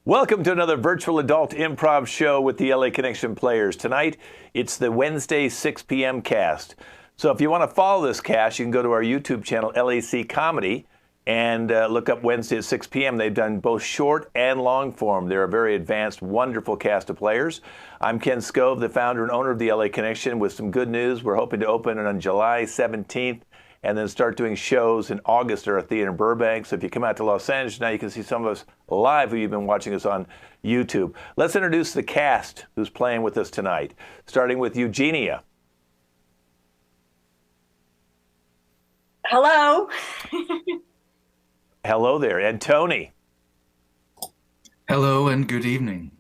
Welcome to another virtual adult improv show with the LA Connection players. Tonight, it's the Wednesday 6 p.m. cast. So if you want to follow this cast, you can go to our YouTube channel, LAC Comedy, and look up Wednesday at 6 p.m. They've done both short and long form. They're a very advanced, wonderful cast of players. I'm Ken Scove, the founder and owner of the LA Connection, with some good news. We're hoping to open it on July 17th. And then start doing shows in August at our theater in Burbank. So if you come out to Los Angeles now, you can see some of us live who you've been watching us on YouTube. Let's introduce the cast who's playing with us tonight, starting with Eugenia. Hello. Hello there. And Tony. Hello and good evening.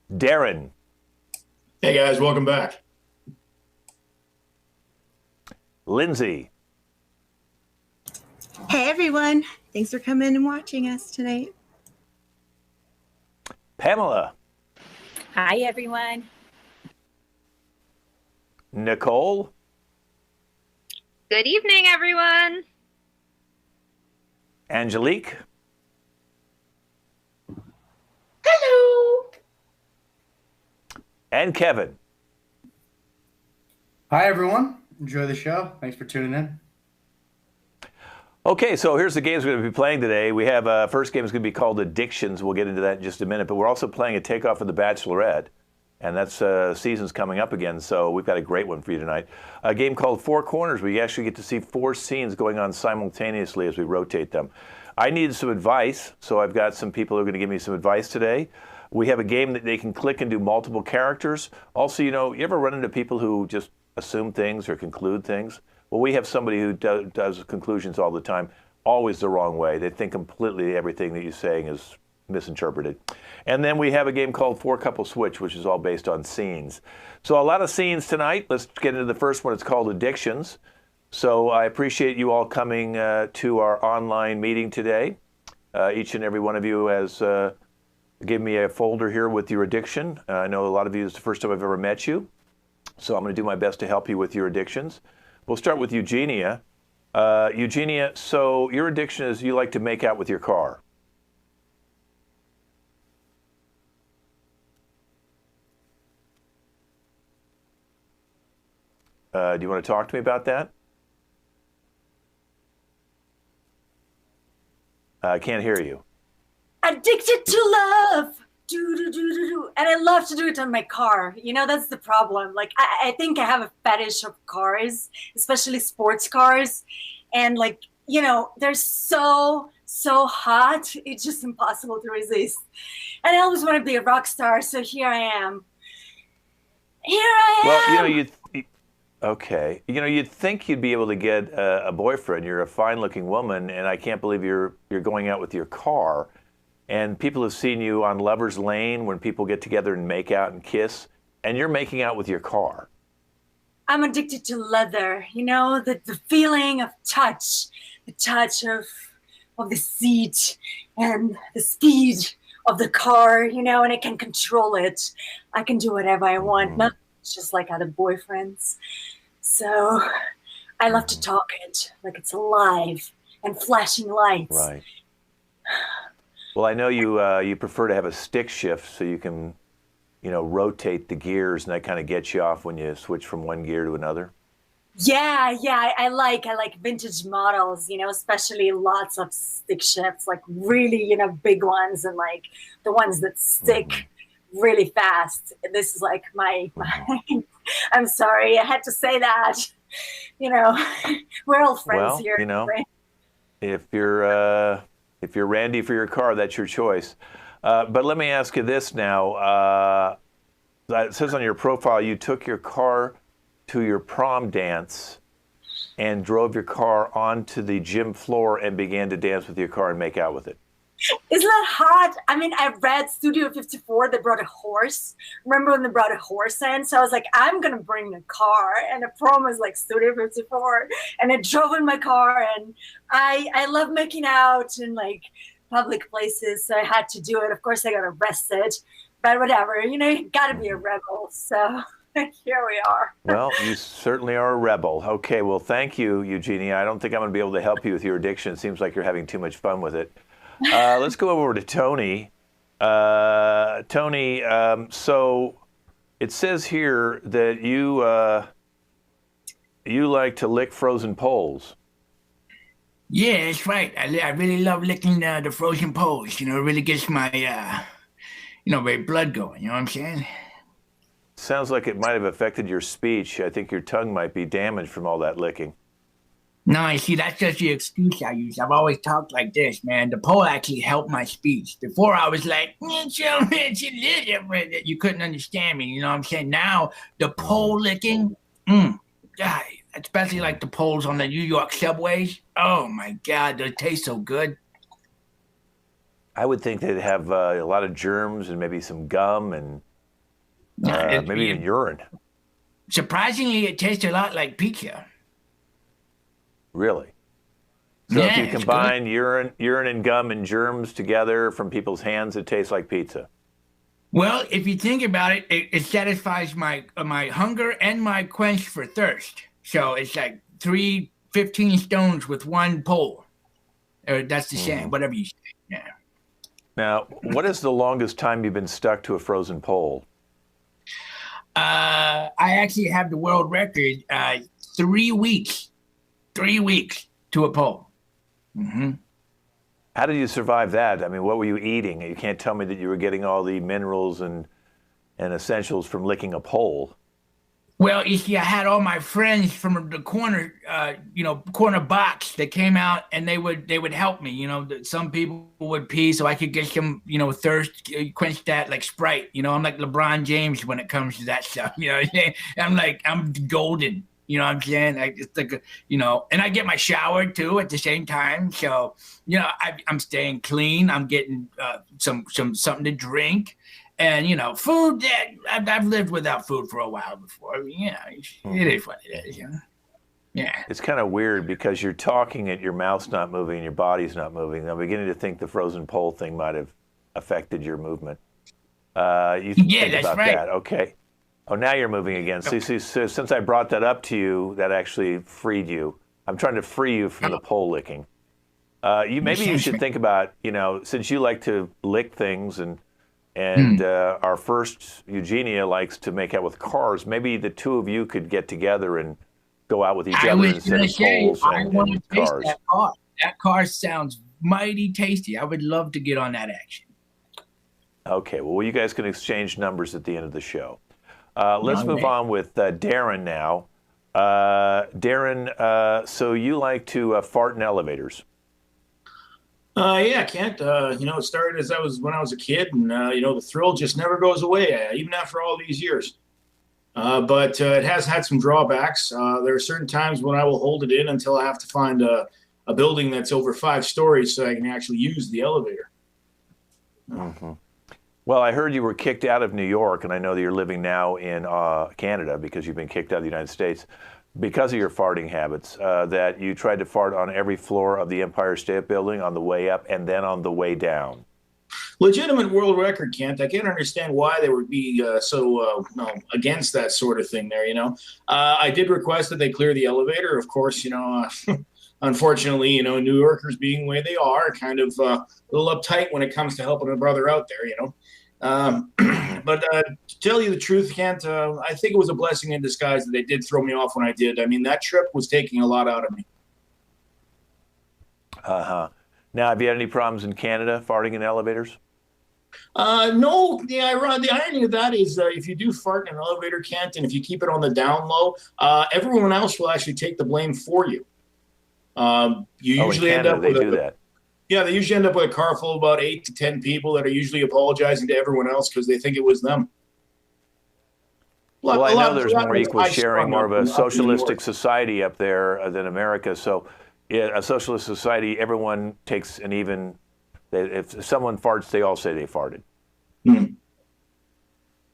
Darren. Hey guys, welcome back. Lindsay. Hey everyone, thanks for coming and watching us tonight. Pamela. Hi everyone. Nicole. Good evening, everyone. Angelique. Hello. And Kevin. Hi everyone. Enjoy the show. Thanks for tuning in. Okay, so here's the games we're going to be playing today. We have first game is going to be called Addictions. We'll get into that in just a minute. But we're also playing a takeoff of The Bachelorette, and that's season's coming up again. So we've got a great one for you tonight. A game called Four Corners, where you actually get to see four scenes going on simultaneously as we rotate them. I needed some advice, so I've got some people who are going to give me some advice today. We have a game that they can click and do multiple characters. Also, you ever run into people who just assume things or conclude things? Well, we have somebody who does conclusions all the time, always the wrong way. They think completely everything that you're saying is misinterpreted. And then we have a game called Four Couple Switch, which is all based on scenes. So a lot of scenes tonight. Let's get into the first one. It's called Addictions. So I appreciate you all coming to our online meeting today. Each and every one of you has given me a folder here with your addiction. I know a lot of you, it's the first time I've ever met you. So I'm going to do my best to help you with your addictions. We'll start with Eugenia. Eugenia, so your addiction is you like to make out with your car. Do you want to talk to me about that? I can't hear you. Addicted to love. And I love to do it on my car. That's the problem. Like, I think I have a fetish of cars, especially sports cars. And they're so hot. It's just impossible to resist. And I always want to be a rock star. So here I am. Well, okay. You'd think you'd be able to get a boyfriend. You're a fine-looking woman, and I can't believe you're going out with your car. And people have seen you on Lover's Lane when people get together and make out and kiss, and you're making out with your car. I'm addicted to leather, the feeling of touch, the touch of the seat and the speed of the car, and I can control it. I can do whatever I want, not just like other boyfriends. So I love to talk it like it's alive and flashing lights. Right. Well, I know you prefer to have a stick shift so you can, rotate the gears, and that kind of gets you off when you switch from one gear to another. Yeah, I like vintage models, especially lots of stick shifts, like really, big ones, and like the ones that stick really fast. This is like my I'm sorry, I had to say that. We're all friends here. Right? If you're Randy for your car, that's your choice. But let me ask you this now. It says on your profile you took your car to your prom dance and drove your car onto the gym floor and began to dance with your car and make out with it. Isn't that hot? I mean, I read Studio 54, they brought a horse. Remember when they brought a horse in? So I was like, I'm going to bring a car. And the prom was like Studio 54. And I drove in my car, and I love making out in like public places. So I had to do it. Of course, I got arrested. But whatever, you got to be a rebel. So here we are. Well, you certainly are a rebel. Okay, well, thank you, Eugenia. I don't think I'm going to be able to help you with your addiction. It seems like you're having too much fun with it. Let's go over to Tony. Tony, so it says here that you like to lick frozen poles. Yeah, that's right. I really love licking the frozen poles. You know, it really gets my, my blood going. You know what I'm saying? Sounds like it might have affected your speech. I think your tongue might be damaged from all that licking. No, you see, that's just the excuse I use. I've always talked like this, man. The pole actually helped my speech. Before I was like, you couldn't understand me. You know what I'm saying? Now, the pole licking, God, especially like the poles on the New York subways. Oh, my God, they taste so good. I would think they'd have a lot of germs and maybe some gum and maybe even urine. Surprisingly, it tastes a lot like pizza. Really? So Yeah, if you combine urine and gum and germs together from people's hands, it tastes like pizza. Well, if you think about it, it satisfies my hunger and my quench for thirst. So it's like 15 stones with one pole. That's the same, whatever you say. Yeah. Now, what is the longest time you've been stuck to a frozen pole? I actually have the world record, 3 weeks. 3 weeks to a pole. How did you survive that? I mean, what were you eating? You can't tell me that you were getting all the minerals and essentials from licking a pole. Well, you see, I had all my friends from the corner, corner box that came out, and they would help me. You know, some people would pee, so I could get some, thirst, quench that like Sprite. You know, I'm like LeBron James when it comes to that stuff. You know what I'm saying? I'm golden. You know what I'm saying? It's like, and I get my shower too at the same time. So, I'm staying clean. I'm getting something to drink. And, food, I've lived without food for a while before. I mean, it is what it is, Yeah. It's kind of weird because you're talking and your mouth's not moving and your body's not moving. I'm beginning to think the frozen pole thing might have affected your movement. You think that's about right. that. Okay. Oh, now you're moving again. So since I brought that up to you, that actually freed you. I'm trying to free you from the pole licking. Maybe you should think about, since you like to lick things and our first Eugenia likes to make out with cars, maybe the two of you could get together and go out with each other instead of poles and cars. That car. That car sounds mighty tasty. I would love to get on that action. Okay, well, you guys can exchange numbers at the end of the show. Let's move on with Darren now. Darren, so you like to fart in elevators? Yeah, Kent. It started when I was a kid, and the thrill just never goes away, even after all these years. But it has had some drawbacks. There are certain times when I will hold it in until I have to find a building that's over 5 stories so I can actually use the elevator. Well, I heard you were kicked out of New York, and I know that you're living now in Canada because you've been kicked out of the United States because of your farting habits, that you tried to fart on every floor of the Empire State Building on the way up and then on the way down. Legitimate world record, Kent. I can't understand why they would be so against that sort of thing there, I did request that they clear the elevator. Of course, unfortunately, New Yorkers being the way they are, kind of a little uptight when it comes to helping a brother out there, But to tell you the truth, Kent, I think it was a blessing in disguise that they did throw me off when I did. I mean, that trip was taking a lot out of me. Now, have you had any problems in Canada farting in elevators? No. The irony of that is if you do fart in an elevator, Kent, and if you keep it on the down low, everyone else will actually take the blame for you. You usually in Canada, end up with they do that. Yeah, they usually end up with a car full of about 8 to 10 people that are usually apologizing to everyone else because they think it was them. Well, I know there's more equal sharing, more of a socialistic society up there than America. So, a socialist society, everyone takes an even. If someone farts, they all say they farted. And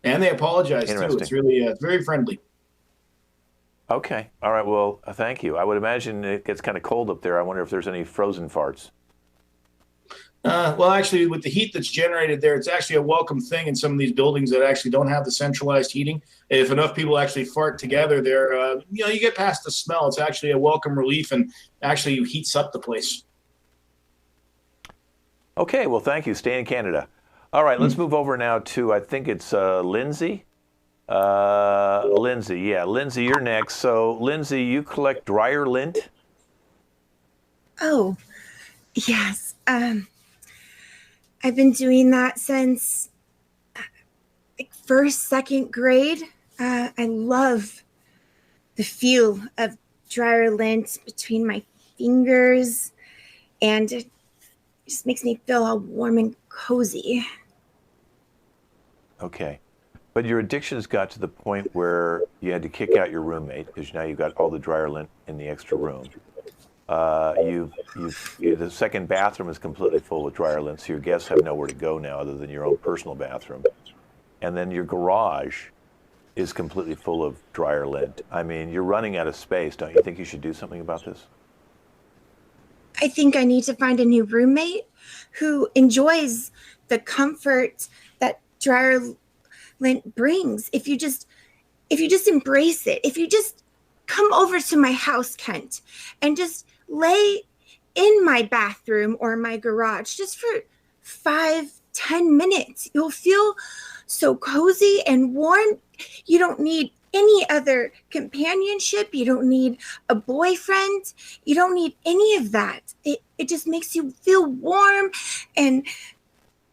they apologize too. It's really very friendly. Okay. All right. Well, thank you. I would imagine it gets kind of cold up there. I wonder if there's any frozen farts. Well, actually, with the heat that's generated there, it's actually a welcome thing in some of these buildings that actually don't have the centralized heating. If enough people actually fart together there, you get past the smell. It's actually a welcome relief and actually heats up the place. Okay, well, thank you. Stay in Canada. All right, let's move over now to, I think it's Lindsay. Lindsay, yeah. Lindsay, you're next. So, Lindsay, you collect dryer lint? Oh, yes. I've been doing that since like first, second grade. I love the feel of dryer lint between my fingers, and it just makes me feel all warm and cozy. Okay. But your addictions got to the point where you had to kick out your roommate because now you've got all the dryer lint in the extra room. The second bathroom is completely full with dryer lint, so your guests have nowhere to go now other than your own personal bathroom. And then your garage is completely full of dryer lint. I mean, you're running out of space. Don't you think you should do something about this? I think I need to find a new roommate who enjoys the comfort that dryer lint brings. If you just embrace it, if you just come over to my house, Kent, and just lay in my bathroom or my garage just for 5-10 minutes, you'll feel so cozy and warm. You don't need any other companionship. You don't need a boyfriend. You don't need any of that. It just makes you feel warm and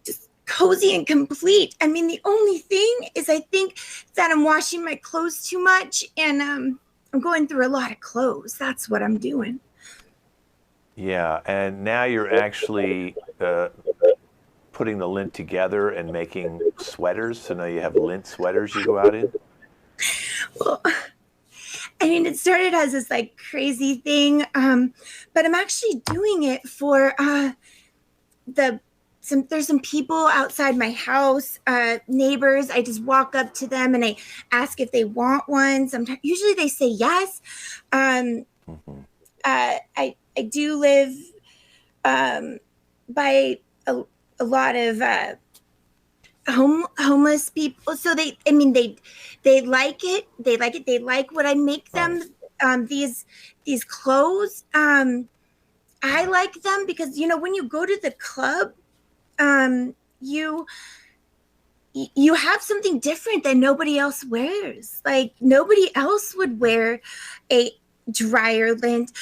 just cozy and complete. I mean, the only thing is I think that I'm washing my clothes too much, and I'm going through a lot of clothes. That's what I'm doing. Yeah, and now you're actually putting the lint together and making sweaters. So now you have lint sweaters you go out in? Well, I mean, it started as this like crazy thing, but I'm actually doing it for there's some people outside my house, neighbors. I just walk up to them and I ask if they want one. Sometimes, usually they say yes. I do live by a lot of homeless people, so they like it. They like what I make them. These clothes. I like them because when you go to the club, you have something different that nobody else wears. Like nobody else would wear a dryer lint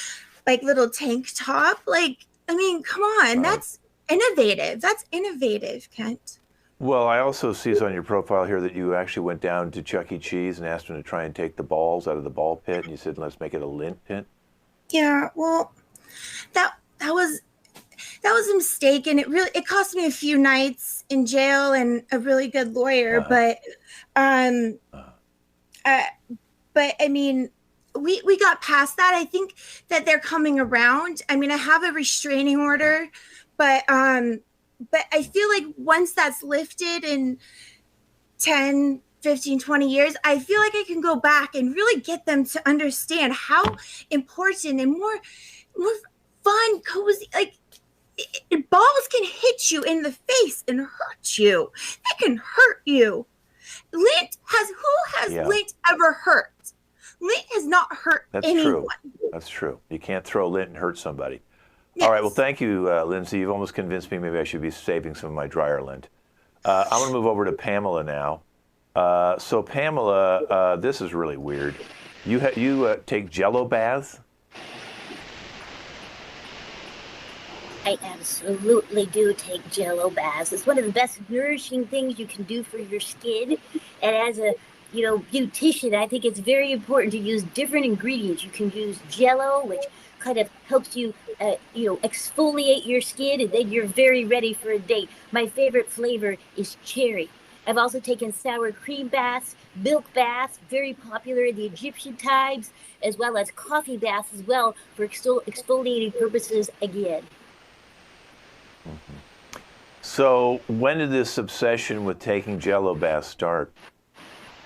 like little tank top. Like, I mean, come on, that's innovative. That's innovative, Kent. Well, I also see on your profile here that you actually went down to Chuck E. Cheese and asked them to try and take the balls out of the ball pit, and you said, let's make it a lint pit. Yeah, well, that was a mistake, and it cost me a few nights in jail and a really good lawyer. But I mean, we got past that. I think that they're coming around. I mean, I have a restraining order, but I feel like once that's lifted in 10, 15, 20 years, I feel like I can go back and really get them to understand how important and more fun, cozy, like balls can hit you in the face and hurt you. They can hurt you. Who has lint ever hurt? Lint has not hurt anyone. True. That's true. You can't throw lint and hurt somebody. Yes. All right. Well, thank you, Lindsay. You've almost convinced me maybe I should be saving some of my dryer lint. I'm going to move over to Pamela now. So Pamela, this is really weird. You take Jello baths? I absolutely do take Jello baths. It's one of the best nourishing things you can do for your skin. And as a beautician, I think it's very important to use different ingredients. You can use Jello, which kind of helps you, exfoliate your skin, and then you're very ready for a date. My favorite flavor is cherry. I've also taken sour cream baths, milk baths, very popular in the Egyptian times, as well as coffee baths as well for exfoliating purposes again. Mm-hmm. So when did this obsession with taking Jello baths start?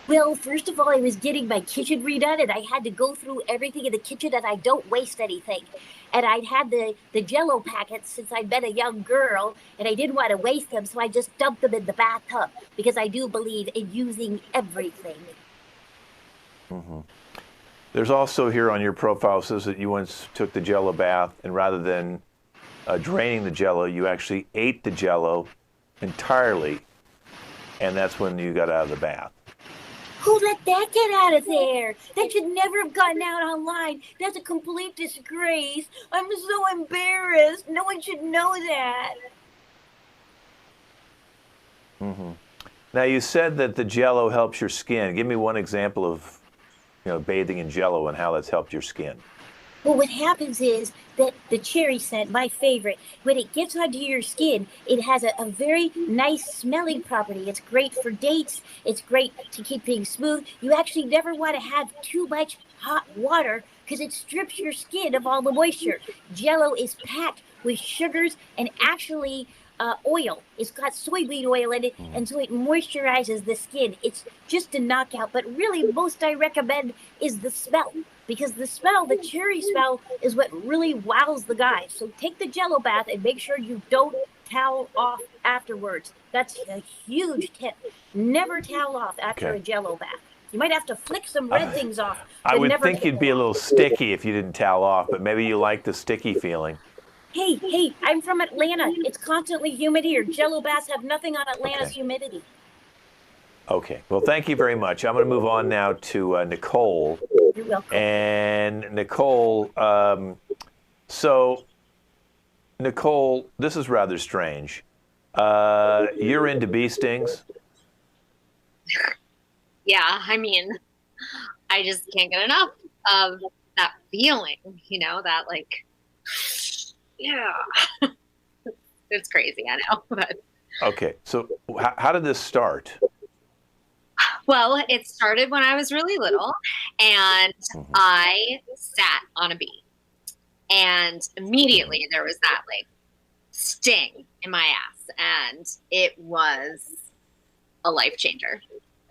Well, first of all, I was getting my kitchen redone, and I had to go through everything in the kitchen, and I don't waste anything. And I'd had the Jello packets since I'd been a young girl, and I didn't want to waste them, so I just dumped them in the bathtub, because I do believe in using everything. Mm-hmm. There's also here on your profile says that you once took the Jello bath, and rather than draining the Jello. You actually ate the Jello entirely, and that's when you got out of the bath. Who let that get out of there? That should never have gotten out online. That's a complete disgrace. I'm so embarrassed. No one should know that. Mm-hmm. Now, you said that the Jello helps your skin. Give me one example of, bathing in Jello and how that's helped your skin. Well, what happens is that the cherry scent, my favorite, when it gets onto your skin, it has a very nice smelling property. It's great for dates. It's great to keep things smooth. You actually never want to have too much hot water because it strips your skin of all the moisture. Jello is packed with sugars and actually oil. It's got soybean oil in it, and so it moisturizes the skin. It's just a knockout, but really most I recommend is the smell. Because the smell, the cherry smell, is what really wows the guys. So take the Jello bath and make sure you don't towel off afterwards. That's a huge tip. Never towel off after a Jello bath. You might have to flick some red things off. I would think you'd be a little sticky if you didn't towel off, but maybe you like the sticky feeling. Hey, I'm from Atlanta. It's constantly humid here. Jello baths have nothing on Atlanta's humidity. Okay. Well, thank you very much. I'm going to move on now to Nicole. You're welcome. And Nicole, Nicole, this is rather strange. You're into bee stings? Yeah, I mean, I just can't get enough of that feeling, that like, yeah. It's crazy, I know. But. Okay, so how did this start? Well, it started when I was really little, and I sat on a bee, and immediately there was that like sting in my ass, and it was a life changer.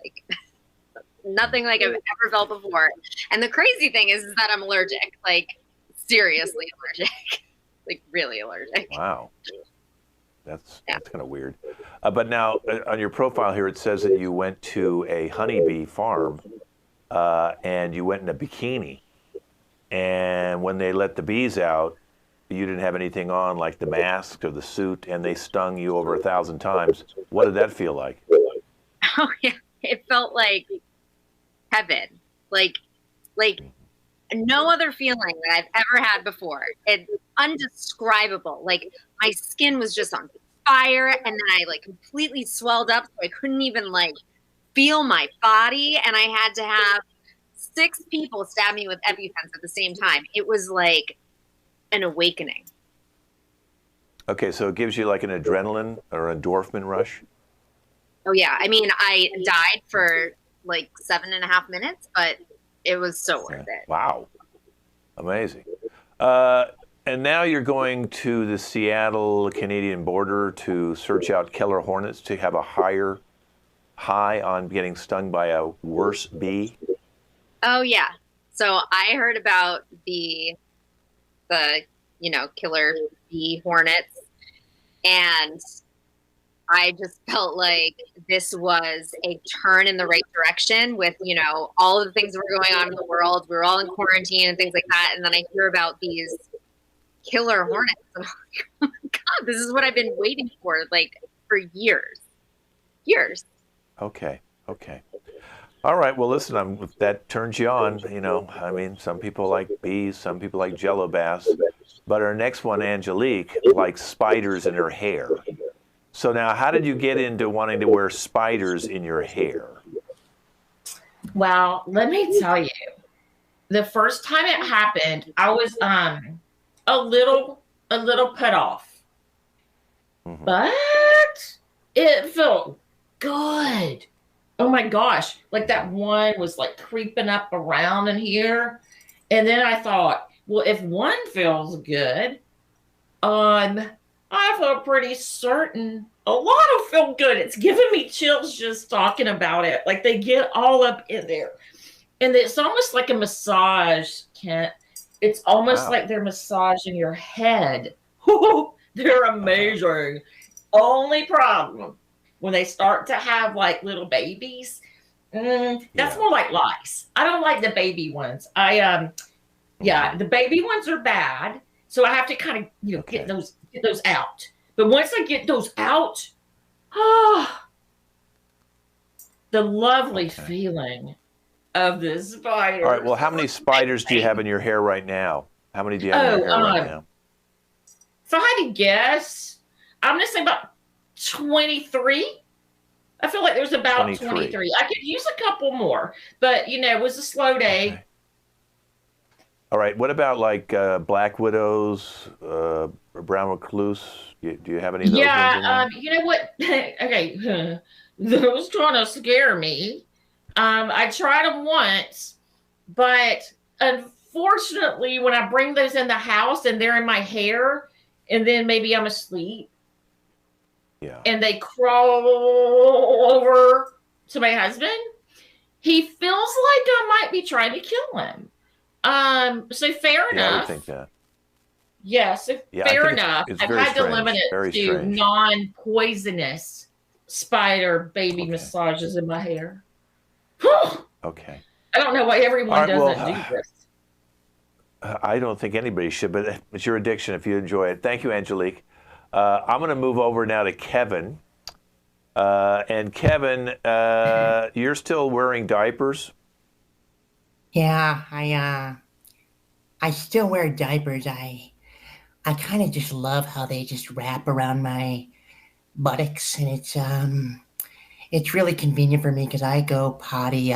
Like nothing like I've ever felt before. And the crazy thing is that I'm allergic, like seriously allergic, like really allergic. Wow. That's kind of weird. But now on your profile here, it says that you went to a honeybee farm and you went in a bikini. And when they let the bees out, you didn't have anything on like the mask or the suit, and they stung you over 1,000 times. What did that feel like? Oh, yeah. It felt like heaven. Like no other feeling that I've ever had before. It's undescribable. Like my skin was just on fire, and then I like completely swelled up, so I couldn't even like feel my body, and I had to have 6 people stab me with EpiPens at the same time. It was like an awakening. Okay, so it gives you like an adrenaline or endorphin rush? Oh yeah, I mean, I died for like 7.5 minutes, but it was so worth it. Wow. Amazing. And now you're going to the Seattle-Canadian border to search out killer hornets to have a high on getting stung by a worse bee? Oh, yeah. So I heard about the killer bee hornets, and I just felt like this was a turn in the right direction with, all of the things that were going on in the world. We were all in quarantine and things like that. And then I hear about these killer hornets. And I'm like, oh my God, this is what I've been waiting for, like, for years. Years. Okay. All right. Well, listen, if that turns you on, I mean, some people like bees, some people like Jello baths. But our next one, Angelique, likes spiders in her hair. So now, how did you get into wanting to wear spiders in your hair? Well, let me tell you, the first time it happened, I was a little put off, but it felt good. Oh my gosh, like that one was like creeping up around in here, and then I thought, well, if one feels good, I feel pretty certain a lot will feel good. It's giving me chills just talking about it. Like they get all up in there. And it's almost like a massage, Kent. It's almost like they're massaging your head. They're amazing. Only problem, when they start to have like little babies, that's more like lice. I don't like the baby ones. The baby ones are bad. So I have to kind of, get those get those out. But once I get those out, ah, the lovely feeling of the spiders. All right. Well, how many spiders do you have in your hair right now? How many do you have in your hair right now? If I had to guess, I'm going to say about 23. I feel like there's about 23. I could use a couple more, but it was a slow day. Okay. All right. What about like black widows, brown recluse? Do you have any of those? Yeah. You know what? Okay. Those trying to scare me. I tried them once, but unfortunately, when I bring those in the house and they're in my hair, and then maybe I'm asleep, and they crawl over to my husband, he feels like I might be trying to kill him. So fair enough. I would think that. Yes, fair enough. I've had to limit it to non-poisonous spider baby massages in my hair. Okay. I don't know why everyone doesn't do this. I don't think anybody should, but it's your addiction if you enjoy it. Thank you, Angelique. I'm going to move over now to Kevin. And Kevin, you're still wearing diapers? Yeah, I still wear diapers. I kind of just love how they just wrap around my buttocks, and it's really convenient for me because I go potty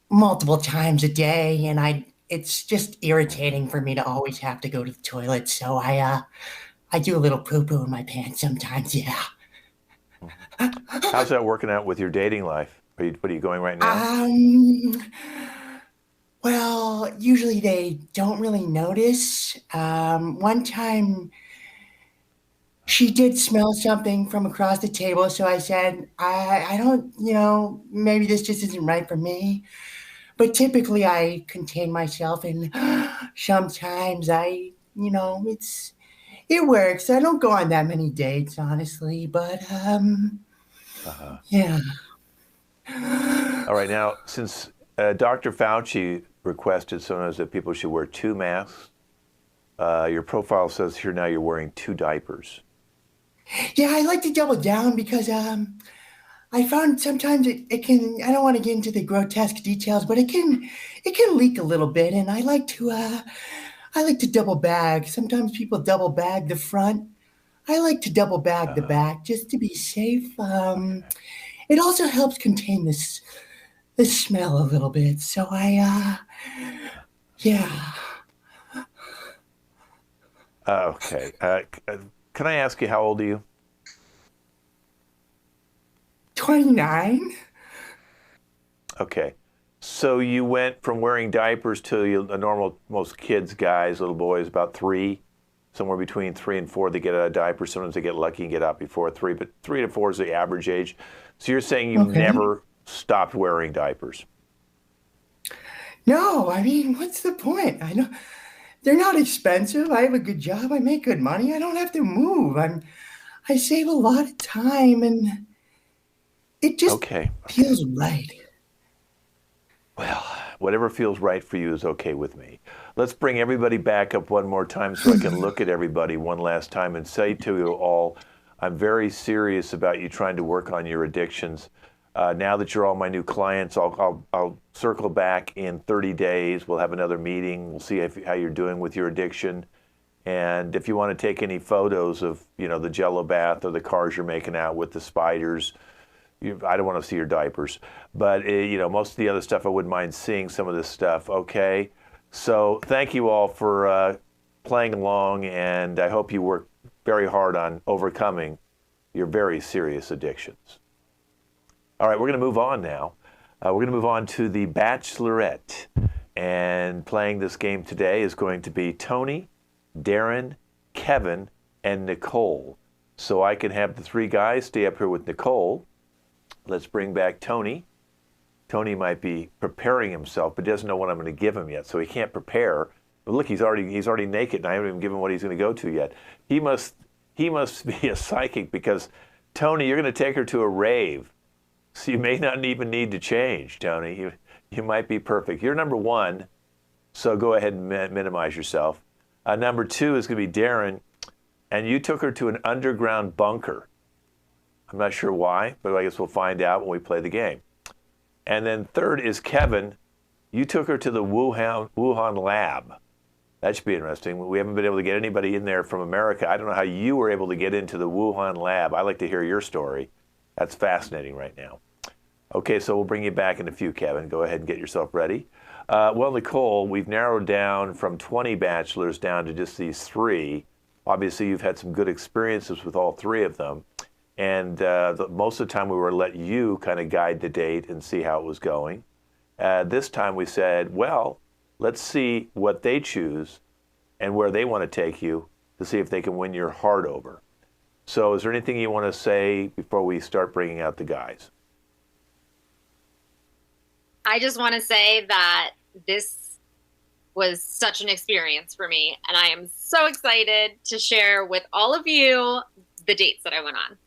multiple times a day, and it's just irritating for me to always have to go to the toilet. So I do a little poo-poo in my pants sometimes. Yeah. How's that working out with your dating life? What are you going right now? Well, usually they don't really notice. One time she did smell something from across the table, so I said, I don't, maybe this just isn't right for me. But typically I contain myself, and sometimes it works. I don't go on that many dates, honestly, but yeah. All right, now, since Dr. Fauci requested sometimes that people should wear 2 masks, your profile says here now you're wearing 2 diapers. Yeah, I like to double down because I found sometimes it can, I don't want to get into the grotesque details, but it can leak a little bit, and I like to double bag. Sometimes people double bag the front. I like to double bag the back just to be safe. It also helps contain the smell a little bit. So yeah. Okay. Can I ask you, how old are you? 29. Okay. So you went from wearing diapers to a normal, most kids, guys, little boys, about 3, somewhere between 3 and 4, they get out of diapers. Sometimes they get lucky and get out before 3, but 3 to 4 is the average age. So you're saying you never stopped wearing diapers? No, I mean, what's the point? I know they're not expensive. I have a good job. I make good money. I don't have to move. I save a lot of time, and it just feels right. Well, whatever feels right for you is okay with me. Let's bring everybody back up one more time so I can look at everybody one last time and say to you all, I'm very serious about you trying to work on your addictions. Now that you're all my new clients, I'll circle back in 30 days. We'll have another meeting. We'll see how you're doing with your addiction. And if you want to take any photos of, the Jello bath or the cars you're making out with, the spiders, I don't want to see your diapers. But, most of the other stuff, I wouldn't mind seeing some of this stuff, okay? So thank you all for playing along, and I hope you work very hard on overcoming your very serious addictions. All right, we're going to move on now. We're going to move on to the Bachelorette. And playing this game today is going to be Tony, Darren, Kevin, and Nicole. So I can have the 3 guys stay up here with Nicole. Let's bring back Tony. Tony might be preparing himself, but doesn't know what I'm going to give him yet, so he can't prepare. But look, he's already naked, and I haven't even given him what he's going to go to yet. He must be a psychic, because Tony, you're going to take her to a rave, so you may not even need to change, Tony. You might be perfect. You're number 1, so go ahead and minimize yourself. Number 2 is going to be Darren, and you took her to an underground bunker. I'm not sure why, but I guess we'll find out when we play the game. And then 3rd is Kevin. You took her to the Wuhan lab. That should be interesting. We haven't been able to get anybody in there from America. I don't know how you were able to get into the Wuhan lab. I'd like to hear your story. That's fascinating right now. Okay, so we'll bring you back in a few, Kevin. Go ahead and get yourself ready. Well, Nicole, we've narrowed down from 20 bachelors down to just these 3. Obviously, you've had some good experiences with all 3 of them. And most of the time we were let you kind of guide the date and see how it was going. This time we said, well, let's see what they choose and where they want to take you to see if they can win your heart over. So is there anything you want to say before we start bringing out the guys? I just want to say that this was such an experience for me, and I am so excited to share with all of you the dates that I went on.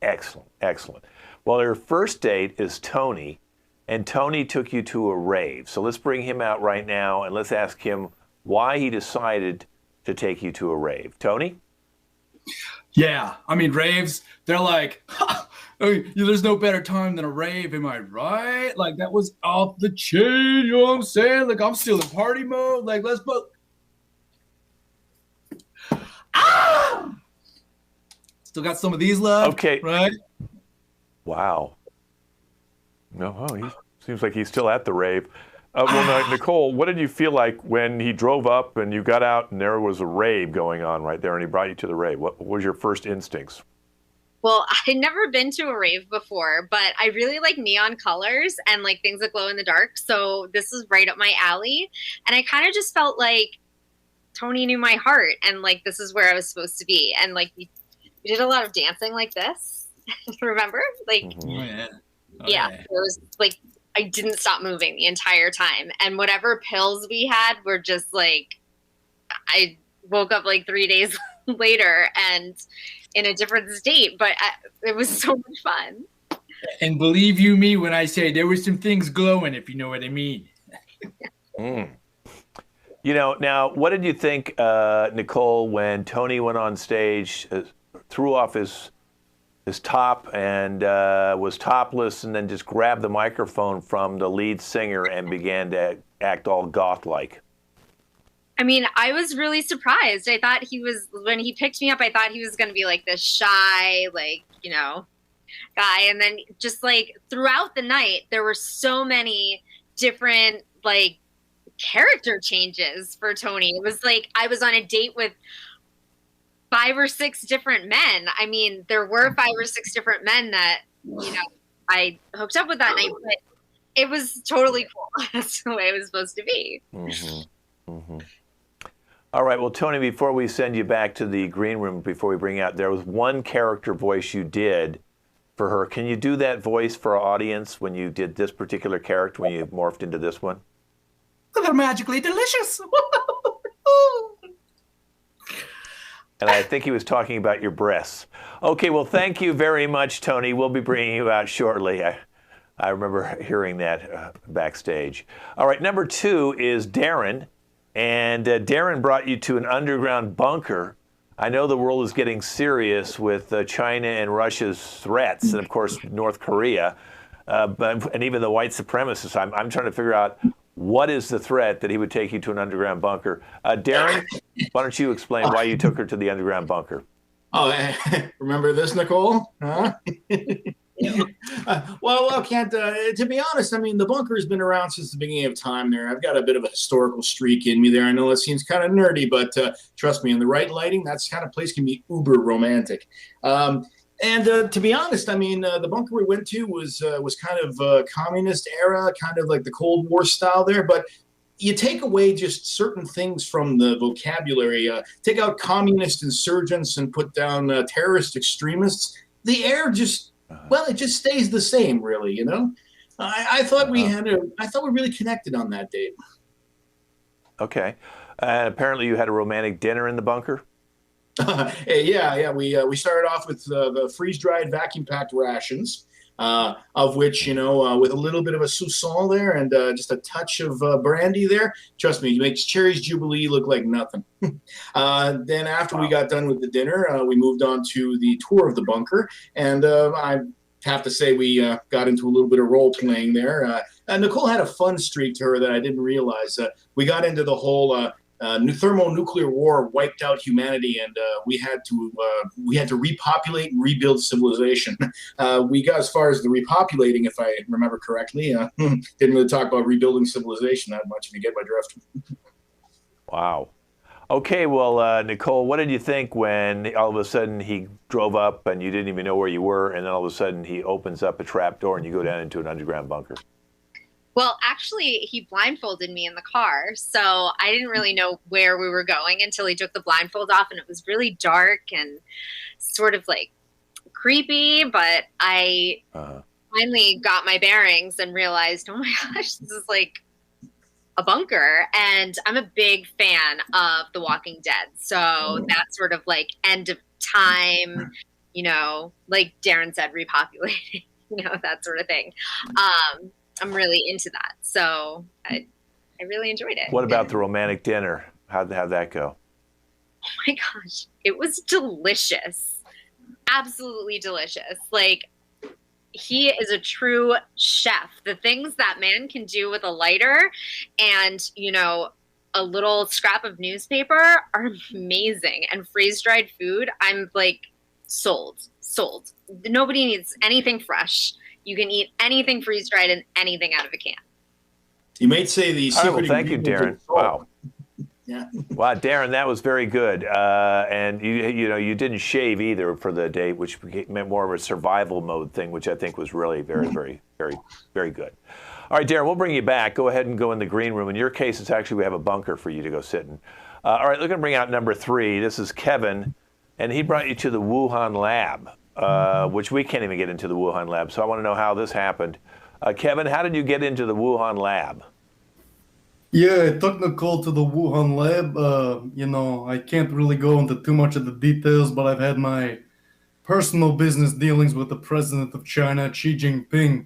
Excellent, excellent. Well, your first date is Tony, and Tony took you to a rave. So let's bring him out right now, and let's ask him why he decided to take you to a rave. Tony? Yeah, I mean, raves, they're like, there's no better time than a rave, am I right? Like, that was off the chain, you know what I'm saying? Like, I'm still in party mode. Like, let's both. Ah! Still got some of these left. Okay. Right? Wow. No, oh, he seems like he's still at the rave. Well, Nicole, what did you feel like when he drove up and you got out and there was a rave going on right there and he brought you to the rave? What was your first instincts? Well, I'd never been to a rave before, but I really like neon colors and like things that glow in the dark. So this is right up my alley. And I kind of just felt like Tony knew my heart and like this is where I was supposed to be. And like we did a lot of dancing like this. Remember? Like, Oh, yeah. Oh, yeah, it was like I didn't stop moving the entire time. And whatever pills we had were just like, I woke up like 3 days later and in a different state, but it was so much fun. And believe you me when I say there were some things glowing, if you know what I mean. You know, now, what did you think, Nicole, when Tony went on stage, threw off his top and was topless and then just grabbed the microphone from the lead singer and began to act all goth-like? I mean, I was really surprised. I thought when he picked me up, I thought he was going to be like this shy, like, you know, guy. And then just like throughout the night, there were so many different like character changes for Tony. It was like I was on a date with 5 or 6 different men. I mean, there were 5 or 6 different men that, you know, I hooked up with that night, but it was totally cool. That's the way it was supposed to be. Mm-hmm. Mm-hmm. All right, well, Tony, before we send you back to the green room, before we bring you out, there was one character voice you did for her. Can you do that voice for our audience when you did this particular character, when you morphed into this one? They're magically delicious. And I think he was talking about your breasts. Okay, well, thank you very much, Tony. We'll be bringing you out shortly. I remember hearing that backstage. All right, number 2 is Darren. And Darren brought you to an underground bunker. I know the world is getting serious with China and Russia's threats, and of course, North Korea, and even the white supremacists. I'm trying to figure out what is the threat that he would take you to an underground bunker. Darren, why don't you explain why you took her to the underground bunker? Oh, remember this, Nicole? Huh? Well, Kent, to be honest, I mean, the bunker has been around since the beginning of time there. I've got a bit of a historical streak in me there. I know it seems kind of nerdy, but trust me, in the right lighting, that kind of place can be uber romantic. And to be honest, I mean, the bunker we went to was kind of communist era, kind of like the Cold War style there, but you take away just certain things from the vocabulary, take out communist insurgents and put down terrorist extremists. The air just, well, it just stays the same, really, you know? I thought we really connected on that date. Okay. Apparently you had a romantic dinner in the bunker? Yeah. We started off with the freeze-dried vacuum-packed rations. of which, with a little bit of a soupçon there and just a touch of brandy there, trust me, it makes Cherry's Jubilee look like nothing. Then after we got done with the dinner, we moved on to the tour of the bunker, and I have to say we got into a little bit of role playing there. Nicole had a fun streak to her that I didn't realize. We got into the whole thermonuclear war wiped out humanity, and we had to repopulate and rebuild civilization. We got as far as the repopulating, if I remember correctly. Didn't really talk about rebuilding civilization that much, if you get my drift. Wow. Okay, well, Nicole, what did you think when all of a sudden he drove up and you didn't even know where you were, and then all of a sudden he opens up a trap door and you go down into an underground bunker? Well, actually, he blindfolded me in the car, so I didn't really know where we were going until he took the blindfold off, and it was really dark and sort of like creepy, but I finally got my bearings and realized, oh my gosh, this is like a bunker. And I'm a big fan of The Walking Dead, so that's sort of like end of time, like Darren said, repopulating, that sort of thing. I'm really into that, so I really enjoyed it. What about the romantic dinner? How'd that go? Oh my gosh, it was delicious, absolutely delicious. Like, he is a true chef. The things that man can do with a lighter and a little scrap of newspaper are amazing. And freeze-dried food, I'm like sold. Nobody needs anything fresh. You can eat anything freeze-dried and anything out of a can. You might say the secret. Well, thank you, Darren. Wow. Yeah. Wow, Darren, that was very good. And you didn't shave either for the date, which meant more of a survival mode thing, which I think was really very, very, very, very good. All right, Darren, we'll bring you back. Go ahead and go in the green room. In your case, it's actually we have a bunker for you to go sit in. All right, we're going to bring out number 3. This is Kevin, and he brought you to the Wuhan lab. Which we can't even get into the Wuhan lab. So I want to know how this happened. Kevin, how did you get into the Wuhan lab? Yeah, I took Nicole to the Wuhan lab. I can't really go into too much of the details, but I've had my personal business dealings with the president of China, Xi Jinping.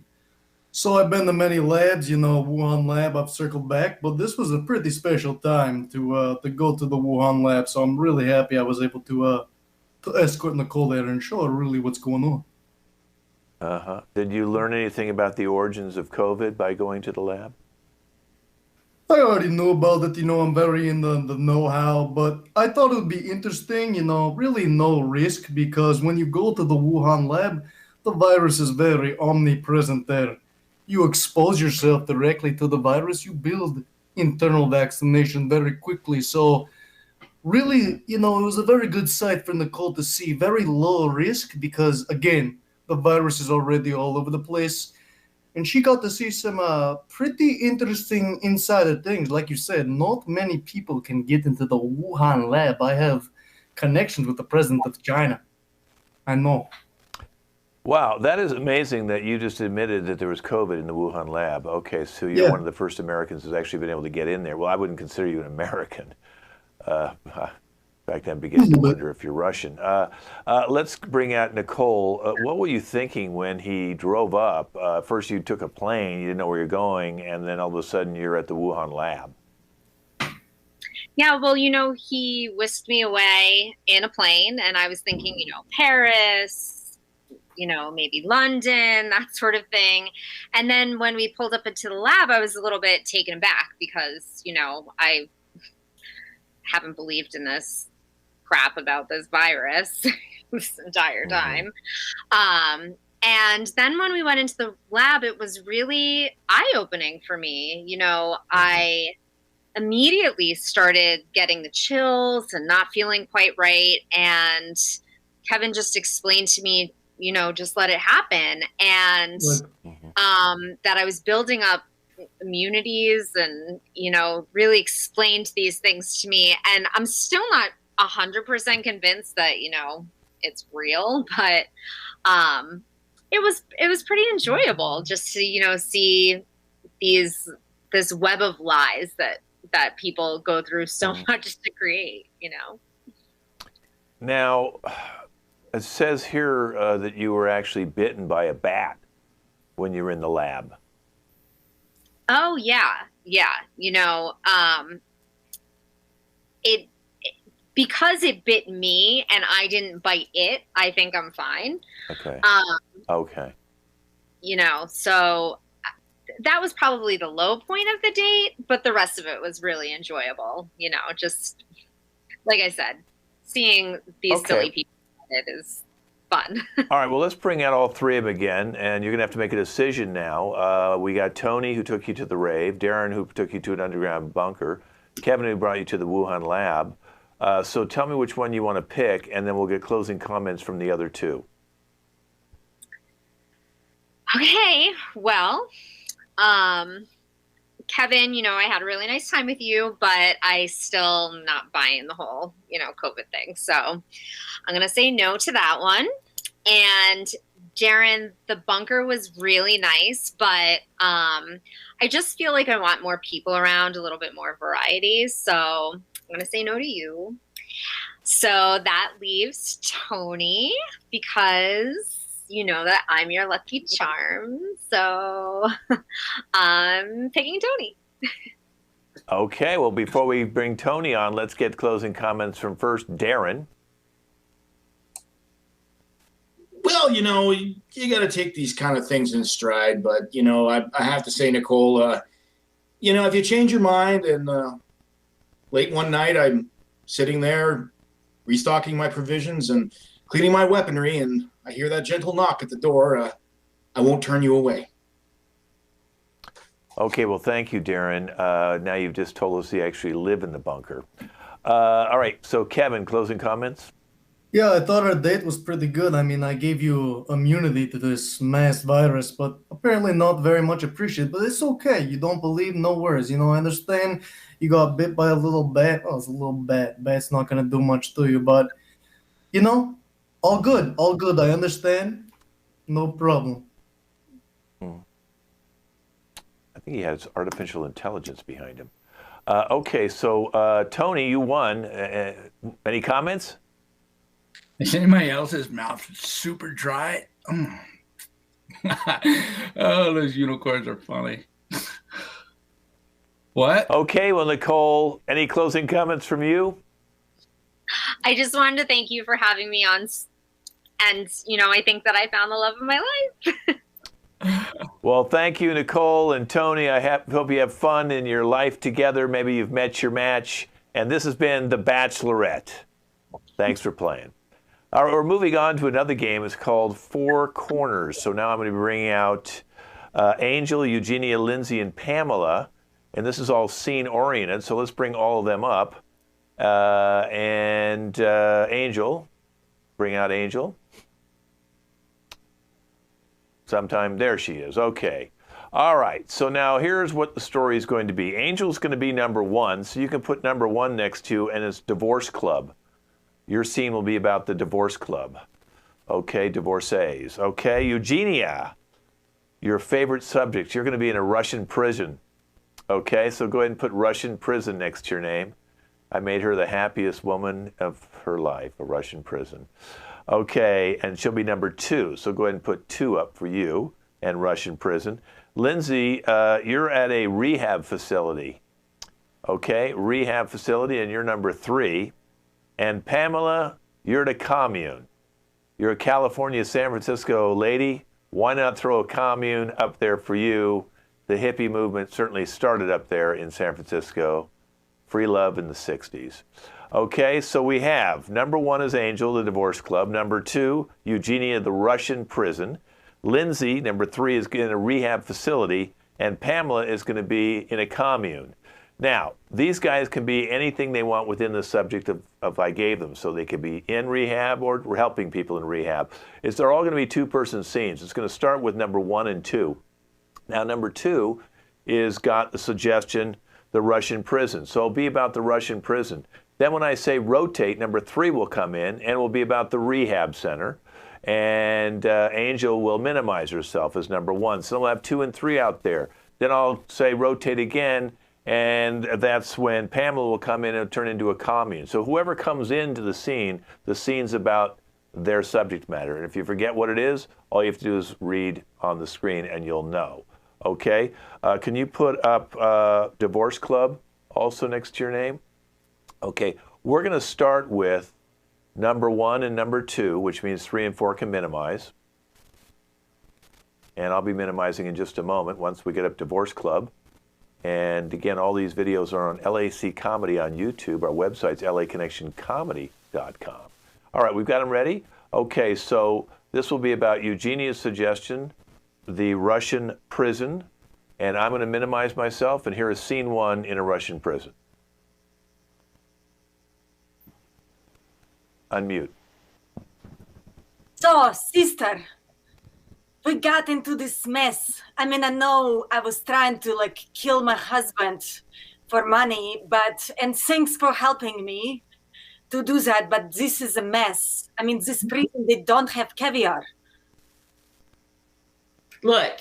So I've been to many labs, Wuhan lab, I've circled back, but this was a pretty special time to go to the Wuhan lab. So I'm really happy I was able to escort Nicole there and show her really what's going on. Did you learn anything about the origins of COVID by going to the lab? I already knew about it, I'm very in the know-how, but I thought it would be interesting, really no risk, because when you go to the Wuhan lab, the virus is very omnipresent there. You expose yourself directly to the virus, you build internal vaccination very quickly, so really, it was a very good sight for Nicole to see. Very low risk because, again, the virus is already all over the place. And she got to see some pretty interesting insider things. Like you said, not many people can get into the Wuhan lab. I have connections with the president of China. I know. Wow, that is amazing that you just admitted that there was COVID in the Wuhan lab. Okay, so you're one of the first Americans who's actually been able to get in there. Well, I wouldn't consider you an American. In fact, I'm beginning to wonder if you're Russian. Let's bring out Nicole. What were you thinking when he drove up? First, you took a plane, you didn't know where you're going, and then all of a sudden you're at the Wuhan lab. Yeah, well, he whisked me away in a plane, and I was thinking, Paris, maybe London, that sort of thing. And then when we pulled up into the lab, I was a little bit taken aback because, I haven't believed in this crap about this virus this entire time. And then when we went into the lab, it was really eye-opening for me. I immediately started getting the chills and not feeling quite right. And Kevin just explained to me, just let it happen. And that I was building up immunities and, really explained these things to me. And I'm still not 100% convinced that, it's real, but it was pretty enjoyable just to, see this web of lies that people go through so much to create, Now, it says here that you were actually bitten by a bat. when you're in the lab? Oh yeah. It because it bit me and I didn't bite it, I think I'm fine. Okay. Okay. So that was probably the low point of the date, but the rest of it was really enjoyable. Just like I said, seeing these silly people at it is fun. All right, well, let's bring out all three of them again, and you're going to have to make a decision now. We got Tony, who took you to the rave, Darren, who took you to an underground bunker, Kevin, who brought you to the Wuhan lab. So tell me which one you want to pick, and then we'll get closing comments from the other two. Okay, well, Kevin, I had a really nice time with you, but I still not buying the whole, COVID thing. So I'm going to say no to that one. And Darren, the bunker was really nice, but I just feel like I want more people around, a little bit more variety. So I'm going to say no to you. So that leaves Tony, because you know that I'm your lucky charm. So I'm picking Tony. Okay, well, before we bring Tony on, let's get closing comments from first Darren. Well, you got to take these kind of things in stride. But, I have to say, Nicole, if you change your mind and late one night I'm sitting there restocking my provisions and cleaning my weaponry, and I hear that gentle knock at the door, I won't turn you away. Okay, well, thank you, Darren. Now you've just told us you actually live in the bunker. All right, so Kevin, closing comments? Yeah, I thought our date was pretty good. I mean, I gave you immunity to this mass virus, but apparently not very much appreciated. But it's okay. You don't believe, no worries. I understand you got bit by a little bat. Oh, it's a little bat. Bat's not going to do much to you. But, all good. All good. I understand. No problem. I think he has artificial intelligence behind him. Okay, so Tony, you won. Any comments? Is anybody else's mouth super dry? Oh, those unicorns are funny. What? Okay, well, Nicole, any closing comments from you? I just wanted to thank you for having me on. And, I think that I found the love of my life. Well, thank you, Nicole and Tony. I hope you have fun in your life together. Maybe you've met your match. And this has been The Bachelorette. Thanks for playing. All right, we're moving on to another game. It's called Four Corners. So now I'm going to be bringing out Angel, Eugenia, Lindsay, and Pamela. And this is all scene-oriented, so let's bring all of them up. Angel, bring out Angel. Sometime, there she is. Okay. All right, so now here's what the story is going to be. Angel's going to be number one, so you can put number one next to, and it's Divorce Club. Your scene will be about the Divorce Club. Okay, divorcees. Okay, Eugenia, your favorite subject. You're going to be in a Russian prison. Okay, so go ahead and put Russian prison next to your name. I made her the happiest woman of her life, a Russian prison. Okay, and she'll be number two. So go ahead and put two up for you and Russian prison. Lindsay, you're at a rehab facility. Okay, rehab facility, and you're number three. And Pamela, you're at a commune. You're a California, San Francisco lady. Why not throw a commune up there for you? The hippie movement certainly started up there in San Francisco. Free love in the 60s. Okay, so we have number one is Angel, the Divorce Club. Number two, Eugenia, the Russian prison. Lindsay, number three, is in a rehab facility. And Pamela is going to be in a commune. Now, these guys can be anything they want within the subject of I gave them. So they could be in rehab or helping people in rehab. They're all going to be two-person scenes. It's going to start with number one and two. Now, number two is got the suggestion, the Russian prison. So it'll be about the Russian prison. Then when I say rotate, number three will come in and will be about the rehab center. And Angel will minimize herself as number one. So we'll have two and three out there. Then I'll say rotate again, and that's when Pamela will come in and turn into a commune. So whoever comes into the scene's about their subject matter. And if you forget what it is, all you have to do is read on the screen and you'll know. Okay? Can you put up Divorce Club also next to your name? Okay, we're going to start with number 1 and number 2, which means 3 and 4 can minimize. And I'll be minimizing in just a moment once we get up Divorce Club. And again, all these videos are on LAC Comedy on YouTube. Our website's laconnectioncomedy.com. All right, we've got them ready? Okay, so this will be about Eugenia's suggestion, the Russian prison. And I'm going to minimize myself, and here is scene 1 in a Russian prison. Unmute. So, sister, we got into this mess. I mean, I know I was trying to like kill my husband for money, and thanks for helping me to do that, but this is a mess. I mean, this prison, they don't have caviar. Look,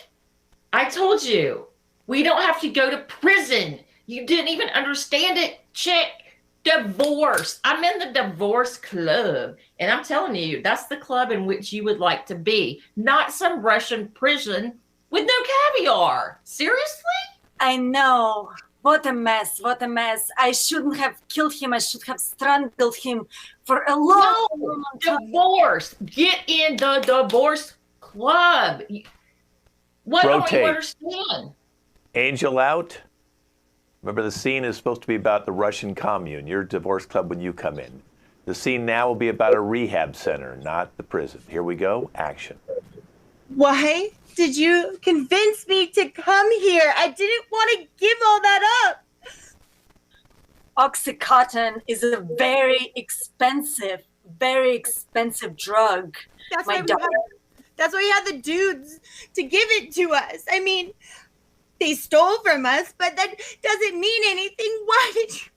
I told you, we don't have to go to prison. You didn't even understand it, chick. Divorce. I'm in the divorce club. And I'm telling you, that's the club in which you would like to be. Not some Russian prison with no caviar. Seriously? I know. What a mess. What a mess. I shouldn't have killed him. I should have strangled him for a long time. Divorce. Get in the divorce club. What don't you understand? Angel out. Remember, the scene is supposed to be about the Russian commune, your divorce club when you come in. The scene now will be about a rehab center, not the prison. Here we go. Action. Why did you convince me to come here? I didn't want to give all that up. Oxycontin is a very expensive drug. That's why we had the dudes to give it to us. I mean, they stole from us, but that doesn't mean anything. Why did you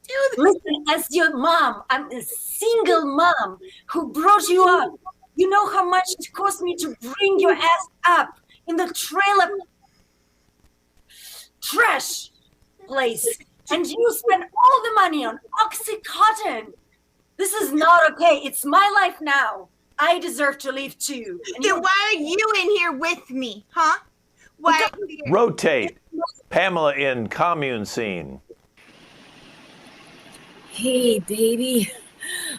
do this? Listen, as your mom, I'm a single mom who brought you up. You know how much it cost me to bring your ass up in the trailer trash place. And you spend all the money on Oxycontin. This is not okay. It's my life now. I deserve to leave too. Then why are you in here with me, huh? Why? Rotate. Pamela in commune scene. Hey, baby.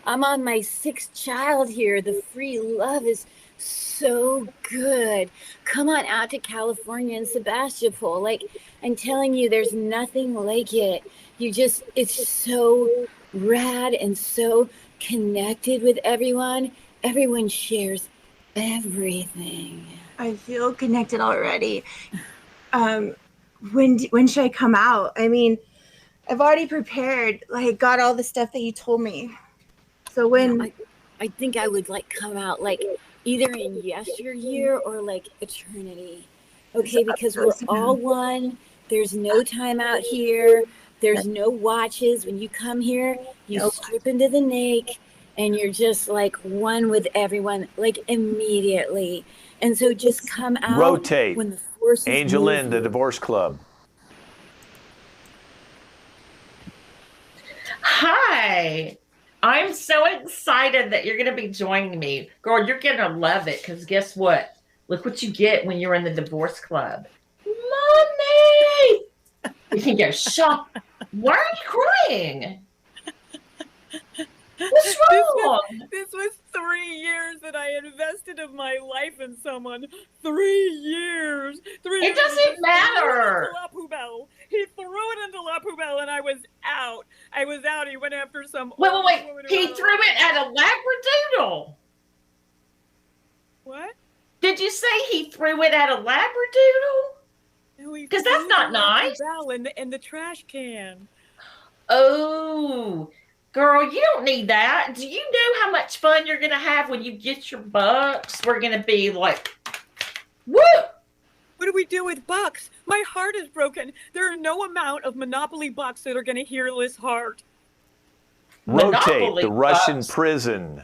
I'm on my 6th child here. The free love is so good. Come on out to California and Sebastopol. Like, I'm telling you, there's nothing like it. It's so rad and so connected with everyone. Everyone shares everything. I feel connected already. When should I come out? I mean, I've already prepared, like, got all the stuff that you told me. So when I think I would like come out like either in yesteryear or like eternity. Okay, because we're all one. There's no time out here. There's no watches. When you come here, you strip into the lake and you're just like one with everyone, like immediately. And so just come out. Rotate. When the forces Angel in the divorce club. Hi. I'm so excited that you're going to be joining me. Girl, you're going to love it because guess what? Look what you get when you're in the divorce club. Money! You can go shop. Why are you crying? What's wrong? This was 3 years that I invested of my life in someone. 3 years. It doesn't matter. He threw it into La Poubelle and I was out. He went after some. Wait. He threw it at a Labradoodle. What? Did you say he threw it at a Labradoodle? Because that's not nice. In the trash can. Oh. Girl, you don't need that. Do you know how much fun you're going to have when you get your bucks? We're going to be like, woo! What do we do with bucks? My heart is broken. There are no amount of Monopoly bucks that are going to heal this heart. Rotate. Monopoly the Russian bucks. prison.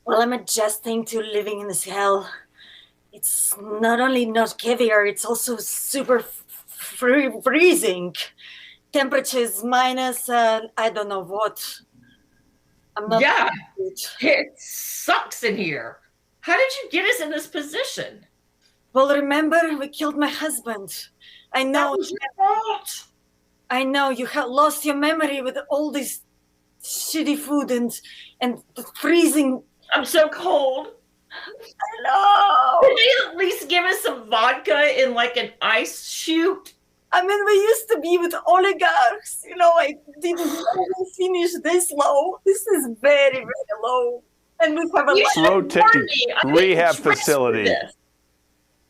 Well, I'm adjusting to living in this hell. It's not only not caviar, it's also super freezing. temperature is minus, I don't know what. I'm not. Yeah, it sucks in here. How did you get us in this position? Well, remember, we killed my husband. I know. That was your fault. I know you have lost your memory with all this shitty food and the freezing. I'm so cold. I know. Could they at least give us some vodka in like an ice chute? I mean, we used to be with oligarchs. You know, I didn't really finish this low. This is very, very low. And we have a rotate rehab facility.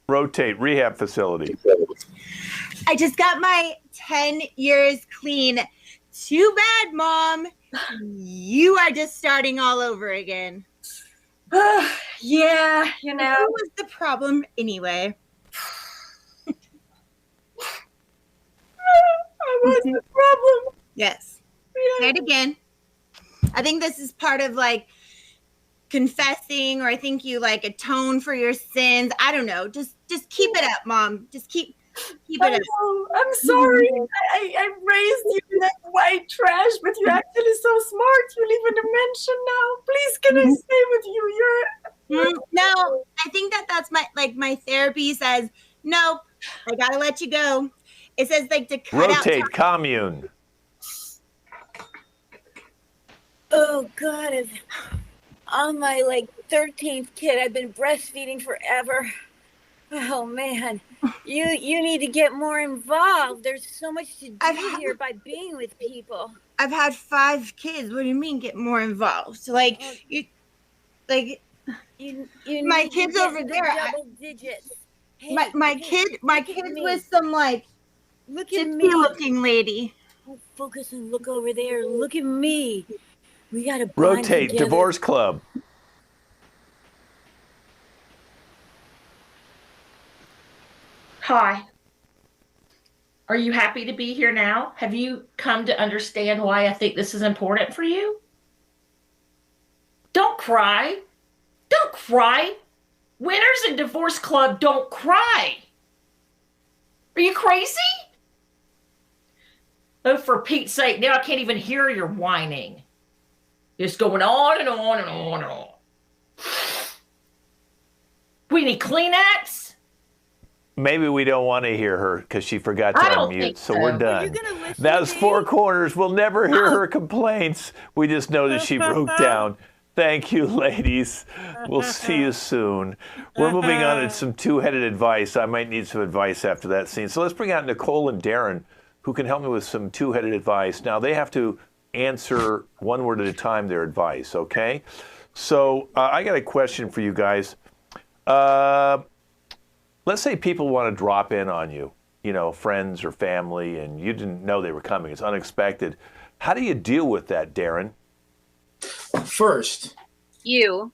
Rotate rehab facility. I just got my 10 years clean. Too bad, Mom. You are just starting all over again. Yeah, you know. What was the problem anyway? I was the problem. Yes. Say it again. I think this is part of like confessing, or I think you like atone for your sins. I don't know. Just keep it up, Mom. Just keep it up. I'm sorry. I raised you in that white trash, but you're actually so smart. You live in a mansion now. Please, can I stay with you? No, I think that's my therapy says, nope, I gotta let you go. It says like to cut rotate out commune. Oh God, on my like 13th kid, I've been breastfeeding forever. Oh man, you need to get more involved. There's so much to do here by being with people. I've had 5 kids. What do you mean get more involved? Like you my kids over there. Double digits. Hey, my kid with some like look at me looking lady. Oh, focus and look over there. Look at me. We gotta rotate divorce club. Hi. Are you happy to be here now? Have you come to understand why I think this is important for you? Don't cry. Don't cry. Winners in Divorce Club don't cry. Are you crazy? Oh, for Pete's sake, now I can't even hear your whining. It's going on and on and on and on. We need Kleenex? Maybe we don't want to hear her because she forgot to unmute, so we're done. That's Four Corners. We'll never hear her complaints. We just know that she broke down. Thank you, ladies. We'll see you soon. We're moving on to some two-headed advice. I might need some advice after that scene. So let's bring out Nicole and Darren, who can help me with some two-headed advice. Now, they have to answer one word at a time their advice, okay? So I got a question for you guys. Let's say people want to drop in on you, you know, friends or family, and you didn't know they were coming. It's unexpected. How do you deal with that, Darren? First, You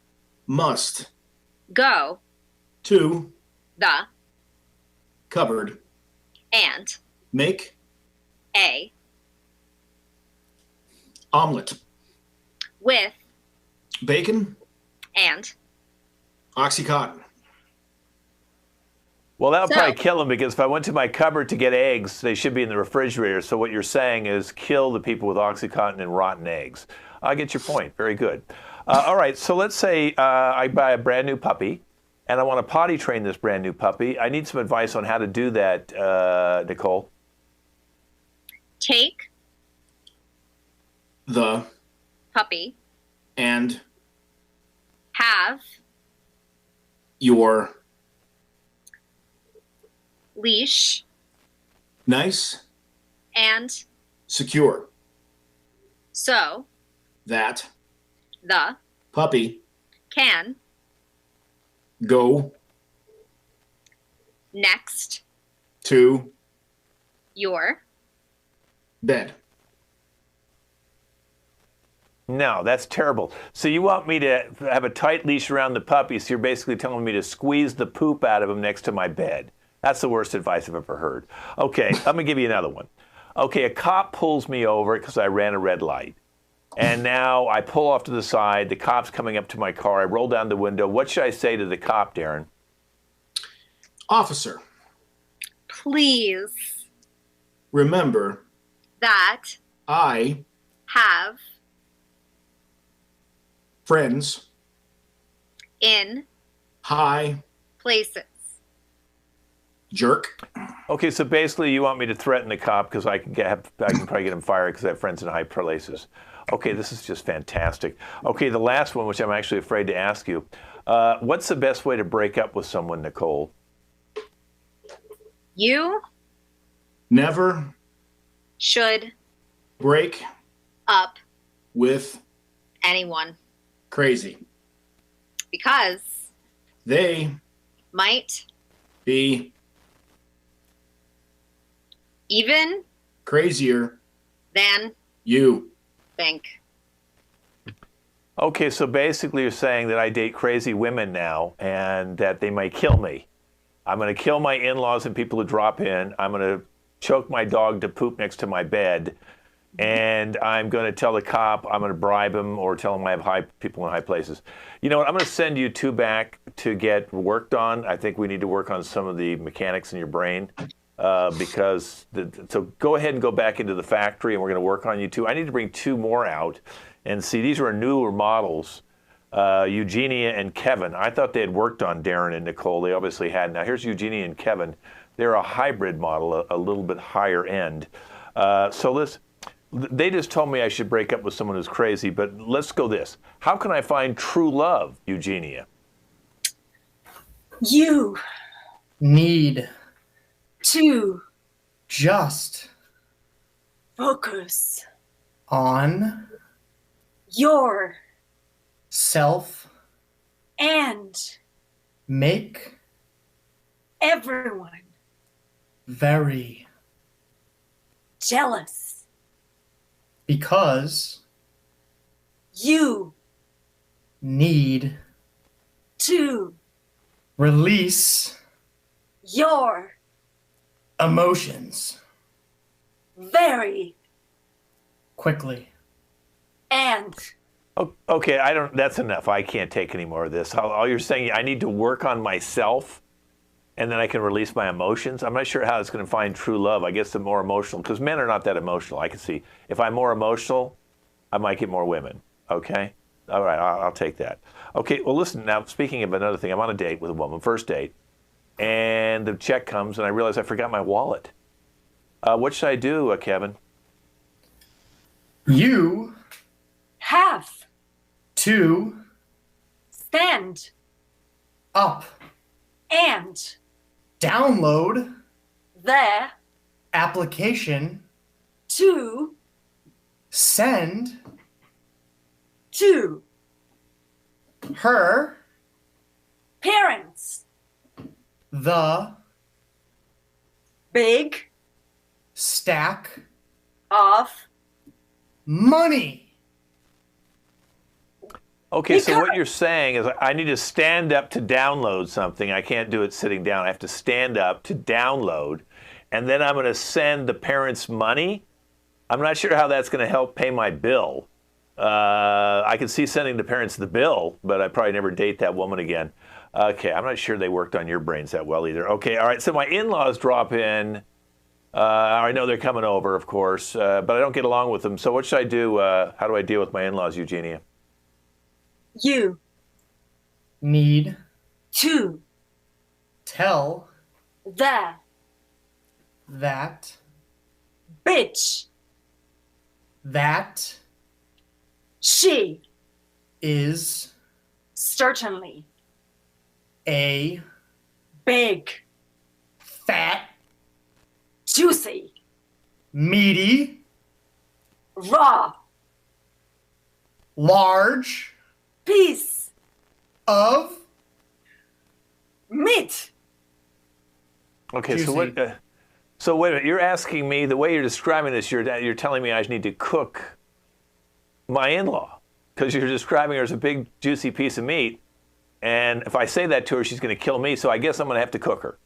must go to the cupboard, and make a omelet, with bacon, and Oxycontin. Well, that'll So- probably kill them, because if I went to my cupboard to get eggs, they should be in the refrigerator. So what you're saying is kill the people with Oxycontin and rotten eggs. I get your point. Very good. All right, so let's say I buy a brand new puppy, and I want to potty train this brand new puppy. I need some advice on how to do that, Nicole. take The puppy, and have your leash, nice, and secure so that the puppy can go next to your bed. No, that's terrible. So you want me to have a tight leash around the puppy, so you're basically telling me to squeeze the poop out of him next to my bed. That's the worst advice I've ever heard. Okay, let me give you another one. Okay, a cop pulls me over because I ran a red light. And now I pull off to the side. The cop's coming up to my car. I roll down the window. What should I say to the cop, Darren? Officer, please remember that I have friends in high places. jerk. Okay, so basically you want me to threaten the cop because I can probably get him fired because I have friends in high places. Okay, this is just fantastic. Okay, the last one, which I'm actually afraid to ask you. What's the best way to break up with someone, Nicole? You Never should break up with anyone crazy. because They might be even crazier than you think. Okay, so basically you're saying that I date crazy women now and that they might kill me. I'm going to kill my in-laws and people who drop in. I'm going to choke my dog to poop next to my bed. And I'm going to tell the cop, I'm going to bribe him or tell him I have people in high places. You know what? I'm going to send you two back to get worked on. I think we need to work on some of the mechanics in your brain so go ahead and go back into the factory and we're going to work on you two. I need to bring two more out and see. These are newer models. Eugenia and Kevin. I thought they had worked on Darren and Nicole. They obviously had. Now here's Eugenia and Kevin. They're a hybrid model, a little bit higher end. They just told me I should break up with someone who's crazy, but let's go this. How can I find true love, Eugenia? You Need to just focus on your self, and make everyone very, jealous. because You need to release your emotions very quickly. and Okay, that's enough. I can't take any more of this. All you're saying, I need to work on myself and then I can release my emotions. I'm not sure how it's going to find true love. I guess the more emotional, because men are not that emotional. I can see if I'm more emotional, I might get more women. Okay? All right, I'll take that. Okay, well, listen, now, speaking of another thing, I'm on a date with a woman, first date, and the check comes and I realize I forgot my wallet. What should I do, Kevin? You have to stand up, and download the application, to send to her parents the big stack of money. Okay, so what you're saying is I need to stand up to download something. I can't do it sitting down. I have to stand up to download, and then I'm going to send the parents money. I'm not sure how that's going to help pay my bill. I can see sending the parents the bill, but I probably never date that woman again. Okay, I'm not sure they worked on your brains that well either. Okay, all right, so my in-laws drop in. I know they're coming over, of course, but I don't get along with them. So what should I do? How do I deal with my in-laws, Eugenia? you Need to tell the that bitch that she is certainly a big fat, juicy meaty, raw large piece of meat. Okay, Juicy. so what? So wait a minute. You're asking me the way you're describing this. You're telling me I need to cook my in-law because you're describing her as a big juicy piece of meat, and if I say that to her, she's going to kill me. So I guess I'm going to have to cook her.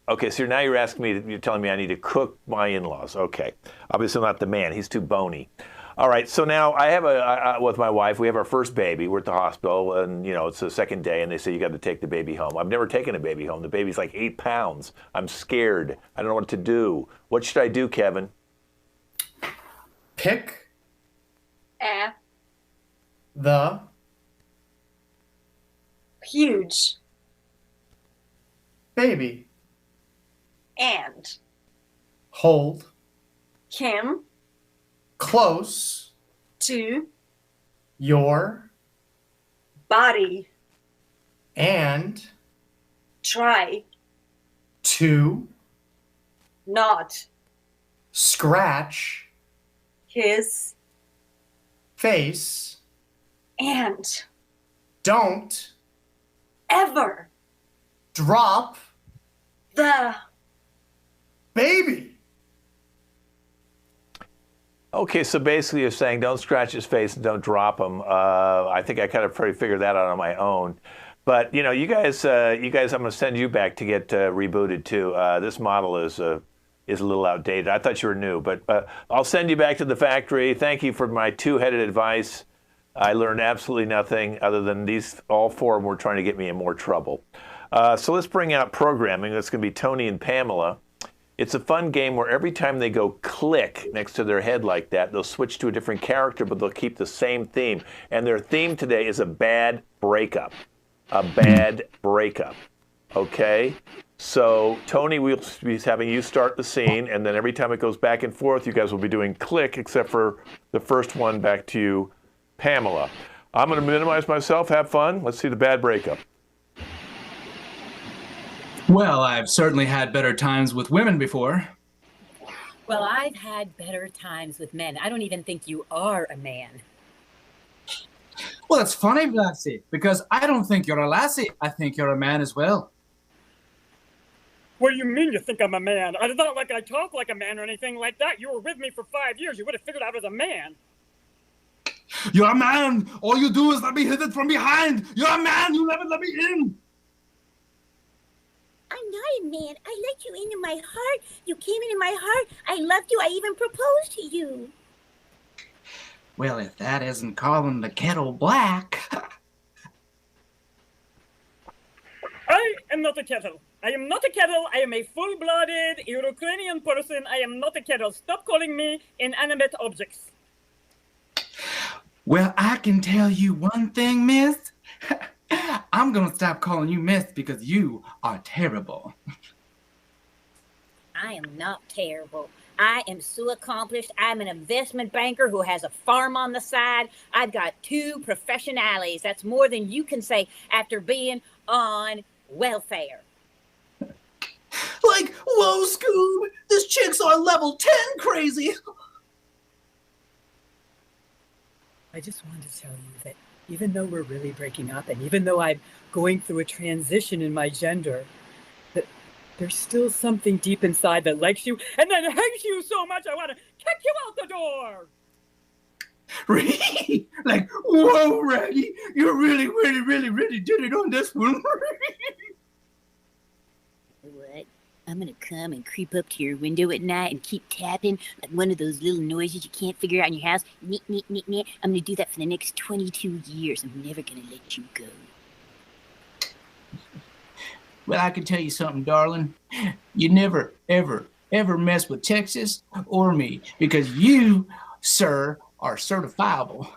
Okay, so now you're asking me. You're telling me I need to cook my in-laws. Okay, obviously I'm not the man. He's too bony. All right, so now I have with my wife, we have our first baby. We're at the hospital, and it's the second day, and they say you got to take the baby home. I've never taken a baby home. The baby's like 8 pounds. I'm scared. I don't know what to do. What should I do, Kevin? Pick A the huge baby. and Hold him close to your body. and Try to not scratch his face. and Don't ever drop the baby. Okay, so basically you're saying don't scratch his face and don't drop him. I think I kind of pretty figured that out on my own. But you know, you guys, I'm going to send you back to get rebooted too. This model is a little outdated. I thought you were new, but I'll send you back to the factory. Thank you for my two-headed advice. I learned absolutely nothing other than all four of them were trying to get me in more trouble. So let's bring out programming. That's going to be Tony and Pamela. It's a fun game where every time they go click next to their head like that, they'll switch to a different character, but they'll keep the same theme. And their theme today is a bad breakup. A bad breakup. Okay? So, Tony, we'll be having you start the scene, and then every time it goes back and forth, you guys will be doing click, except for the first one back to you, Pamela. I'm going to minimize myself, have fun. Let's see the bad breakup. Well, I've certainly had better times with women before. Well, I've had better times with men. I don't even think you are a man. Well, it's funny, Lassie, because I don't think you're a lassie. I think you're a man as well. What do you mean you think I'm a man? It's not like I talk like a man or anything like that. You were with me for 5 years. You would have figured I was a man. You're a man. All you do is let me hit it from behind. You're a man. You never let me in. I'm not a man. I let you into my heart. You came into my heart. I loved you. I even proposed to you. Well, if that isn't calling the kettle black. I am not a kettle. I am not a kettle. I am a full-blooded Ukrainian person. I am not a kettle. Stop calling me inanimate objects. Well, I can tell you one thing, miss. I'm going to stop calling you miss because you are terrible. I am not terrible. I am so accomplished. I'm an investment banker who has a farm on the side. I've got 2 professionales. That's more than you can say after being on welfare. Like, whoa, Scoob, this chick's on level 10 crazy. I just wanted to tell you that even though we're really breaking up and even though I'm going through a transition in my gender, that there's still something deep inside that likes you and that hates you so much I want to kick you out the door. Really? Like, whoa, Raggy, you really did it on this one. What? I'm gonna come and creep up to your window at night and keep tapping like one of those little noises you can't figure out in your house. Neat, neat, neat, neat. I'm gonna do that for the next 22 years. I'm never gonna let you go. Well, I can tell you something, darling. You never, ever mess with Texas or me because you, sir, are certifiable.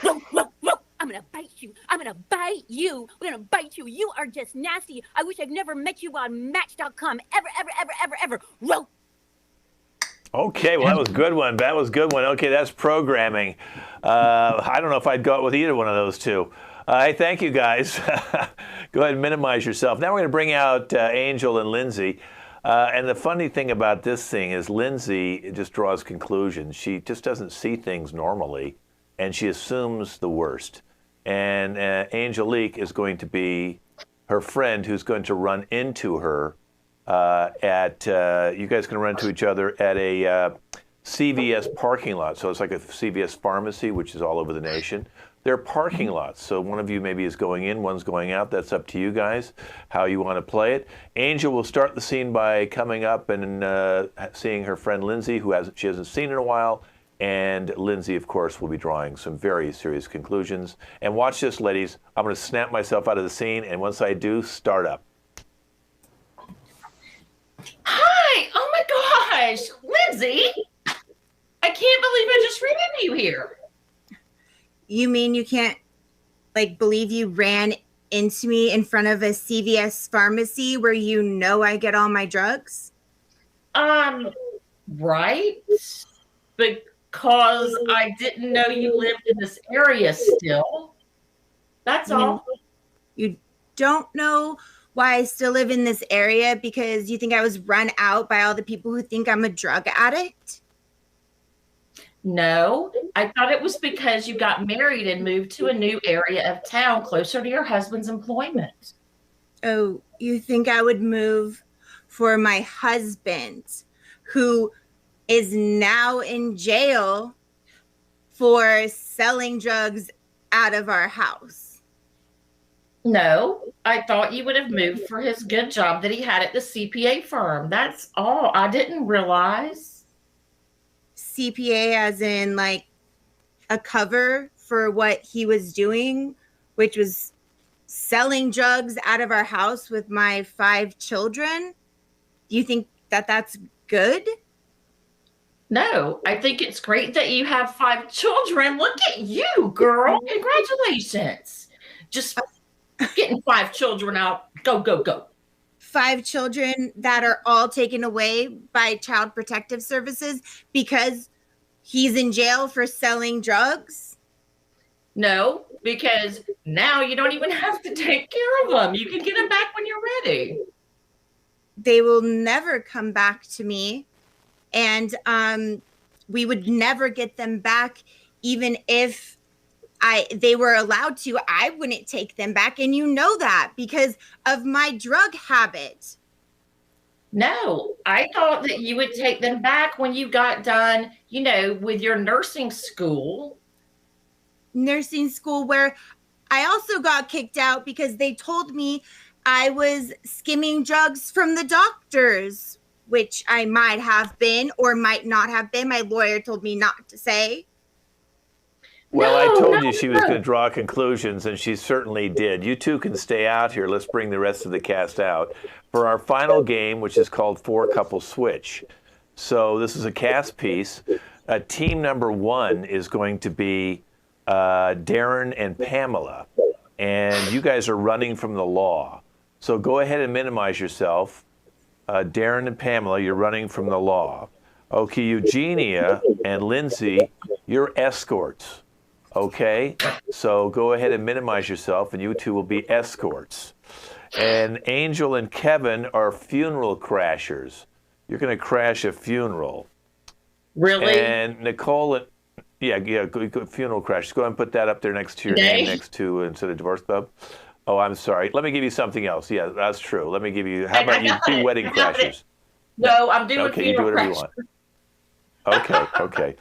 Whoa, I'm gonna bite you. I'm gonna bite you. We're gonna bite you. You are just nasty. I wish I've never met you on Match.com. Ever. Whoa. Okay, well, that was a good one. That was a good one. Okay, that's programming. I don't know if I'd go out with either one of those two. Hey, thank you, guys. Go ahead and minimize yourself. Now we're going to bring out Angel and Lindsay. And the funny thing about this thing is Lindsay just draws conclusions. She just doesn't see things normally, and she assumes the worst. And Angelique is going to be her friend who's going to run into her you guys can run into each other at a CVS parking lot. So it's like a CVS pharmacy, which is all over the nation. They're parking lots. So one of you maybe is going in, one's going out. That's up to you guys, how you want to play it. Angel will start the scene by coming up and seeing her friend Lindsay, who she hasn't seen in a while. And Lindsay, of course, will be drawing some very serious conclusions. And watch this, ladies. I'm going to snap myself out of the scene. And once I do, start up. Hi! Oh my gosh! Lindsay! I can't you here? You mean you can't, like, believe you ran into me in front of a CVS pharmacy where you know I get all my drugs? Right? Because I didn't know you lived in this area still. That's all. You don't know why I still live in this area because you think I was run out by all the people who think I'm a drug addict? No, I thought it was because you got married and moved to a new area of town closer to your husband's employment. Oh, you think I would move for my husband, who is now in jail for selling drugs out of our house? No, I thought you would have moved for his good job that he had at the CPA firm. That's all. I didn't realize. CPA as in like a cover for what he was doing, which was selling drugs out of our house with my 5 children. Do you think that that's good? No, I think it's great that you have 5 children. Look at you, girl. Congratulations. Just getting 5 children out. Go, go, go. 5 children that are all taken away by Child Protective Services because he's in jail for selling drugs? No, because now you don't even have to take care of them. You can get them back when you're ready. They will never come back to me. And we would never get them back even if they were allowed to. I wouldn't take them back, and you know that because of my drug habit. No, I thought that you would take them back when you got done, with your nursing school. Nursing school where I also got kicked out because they told me I was skimming drugs from the doctors, which I might have been or might not have been. My lawyer told me not to say. Well, I told you she was going to draw conclusions, and she certainly did. You two can stay out here. Let's bring the rest of the cast out for our final game, which is called 4-Couple Switch. So this is a cast piece. Team number 1 is going to be Darren and Pamela, and you guys are running from the law. So go ahead and minimize yourself. Darren and Pamela, you're running from the law. Okay, Eugenia and Lindsay, you're escorts. Okay, so go ahead and minimize yourself, and you two will be escorts. And Angel and Kevin are funeral crashers. You're going to crash a funeral. Really? And Nicole, yeah, funeral crashers. Go ahead and put that up there next to your name, next to instead of divorce club. Oh, I'm sorry. Let me give you something else. Yeah, that's true. Let me give you. How about you do wedding crashers? No, I'm doing okay, you do whatever you want. Okay.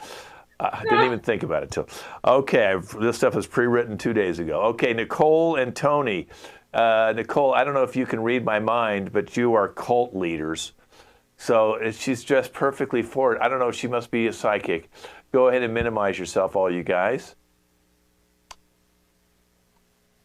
I didn't even think about it till. Okay, this stuff was pre-written 2 days ago. Okay, Nicole and Tony. Nicole, I don't know if you can read my mind, but you are cult leaders. So she's dressed perfectly for it. I don't know. She must be a psychic. Go ahead and minimize yourself, all you guys.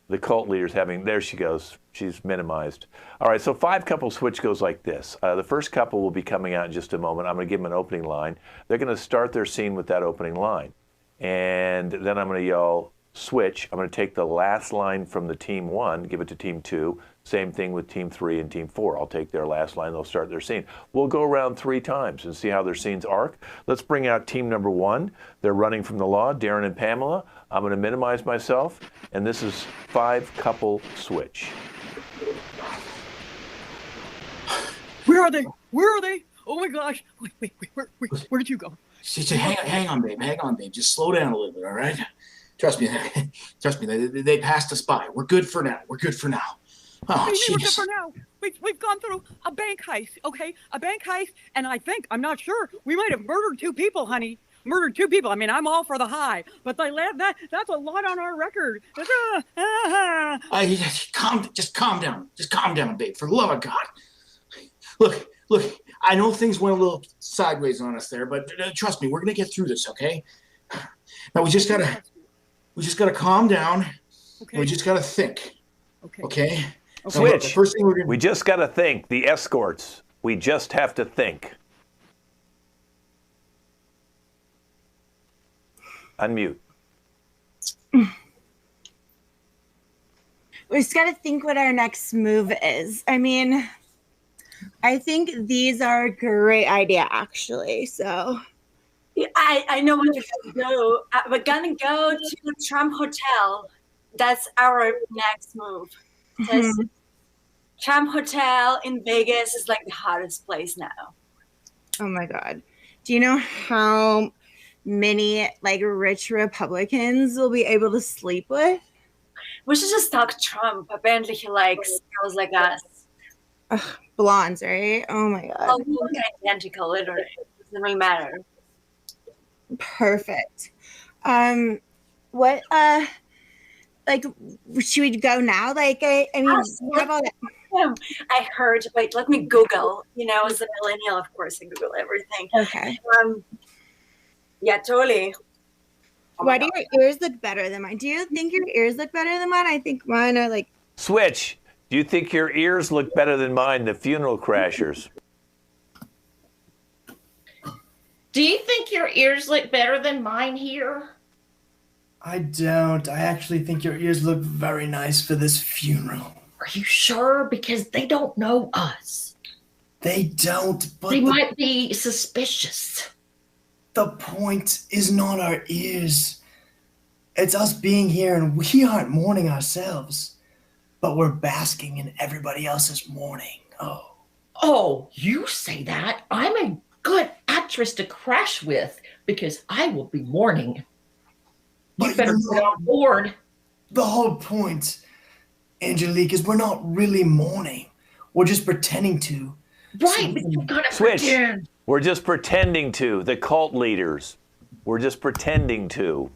The cult leader's there she goes. She's minimized. All right, so 5-Couple Switch goes like this. The first couple will be coming out in just a moment. I'm going to give them an opening line. They're going to start their scene with that opening line. And then I'm going to yell, switch. I'm going to take the last line from the team 1, give it to team 2. Same thing with team 3 and team 4. I'll take their last line. They'll start their scene. We'll go around 3 times and see how their scenes arc. Let's bring out team number 1. They're running from the law, Darren and Pamela. I'm going to minimize myself, and this is 5-Couple Switch. Where are they? Where are they? Oh my gosh! Wait! Where did you go? Hang on, babe. Just slow down a little bit, all right? Trust me. They passed us by. We're good for now. Oh, We're good for now. We've gone through a bank heist, okay? A bank heist, and I'm not sure, we might have murdered 2 people, honey. Murdered 2 people. I mean, I'm all for the high, but that's a lot on our record. Just calm down. Just calm down, babe. For the love of God. Look. I know things went a little sideways on us there, but trust me, we're gonna get through this, okay? Now we just gotta calm down. Okay. We just gotta think. Okay. Switch. The first thing we just gotta think. The escorts. We just have to think. Unmute. We just got to think what our next move is. I mean, I think these are a great idea, actually. So I know what you're gonna do. We're gonna go to the Trump Hotel. That's our next move. Because Trump Hotel in Vegas is like the hottest place now. Oh my God. Do you know how many like rich Republicans will be able to sleep with? We should just talk Trump. Apparently he likes girls like us. Ugh, blondes, right? Oh my God. Oh, we look identical, literally. It doesn't really matter. Perfect. What like should we go now? Like I mean we have all that. I heard, wait, let me Google. You know, as a millennial, of course, I Google everything. Okay. Yeah, totally. Why do your ears look better than mine? Do you think your ears look better than mine? I think mine are like... Switch. Do you think your ears look better than mine, the funeral crashers? Do you think your ears look better than mine here? I don't. I actually think your ears look very nice for this funeral. Are you sure? Because they don't know us. They don't, but... They might be suspicious. The point is not our ears. It's us being here, and we aren't mourning ourselves, but we're basking in everybody else's mourning. Oh. Oh, you say that? I'm a good actress to crash with because I will be mourning. You better get on board. The whole point, Angelique, is we're not really mourning. We're just pretending to. Right, but you gotta Switch. pretend. We're just pretending to. The cult leaders. We're just pretending to.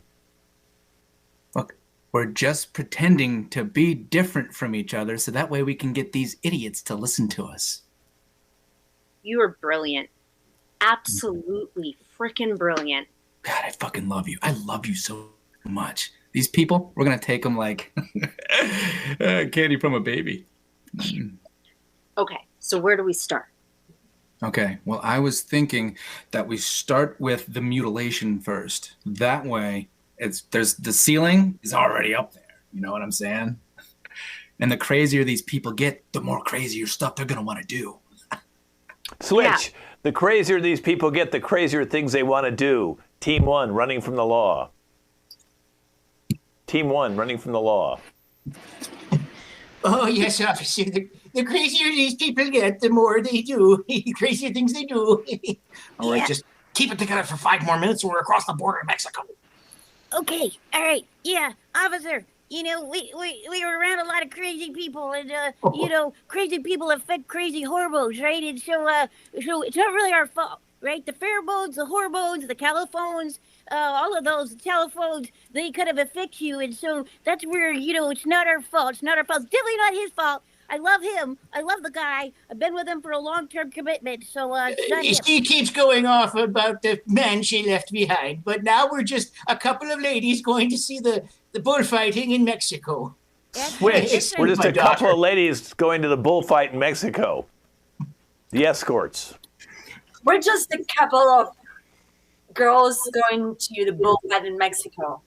Look, we're just pretending to be different from each other so that way we can get these idiots to listen to us. You are brilliant. Absolutely freaking brilliant. God, I fucking love you. I love you so much. These people, we're going to take them like candy from a baby. Okay, so where do we start? Okay, well, I was thinking that we start with the mutilation first. That way, there's the ceiling is already up there. You know what I'm saying? And the crazier these people get, the more crazier stuff they're going to want to do. Switch. Yeah. The crazier these people get, the crazier things they want to do. Team 1, running from the law. Team 1, running from the law. Oh, yes, officer. The crazier these people get, the more they do. The crazier things they do. All right, just keep it together for 5 more minutes and we're across the border of Mexico. Okay, all right, yeah, officer. You know, we were around a lot of crazy people, and you know, crazy people affect crazy hormones, right? And so it's not really our fault, right? The pheromones, the hormones, the calophones, all of those telephones, they kind of affect you, and so that's where, you know, it's not our fault. It's not our fault. It's definitely not his fault. I love him. I love the guy. I've been with him for a long-term commitment, so it's not him. She keeps going off about the man she left behind, but now we're just a couple of ladies going to see the bullfighting in Mexico. Switch. We're just a couple of ladies going to the bullfight in Mexico. The escorts. We're just a couple of girls going to the bullfight in Mexico.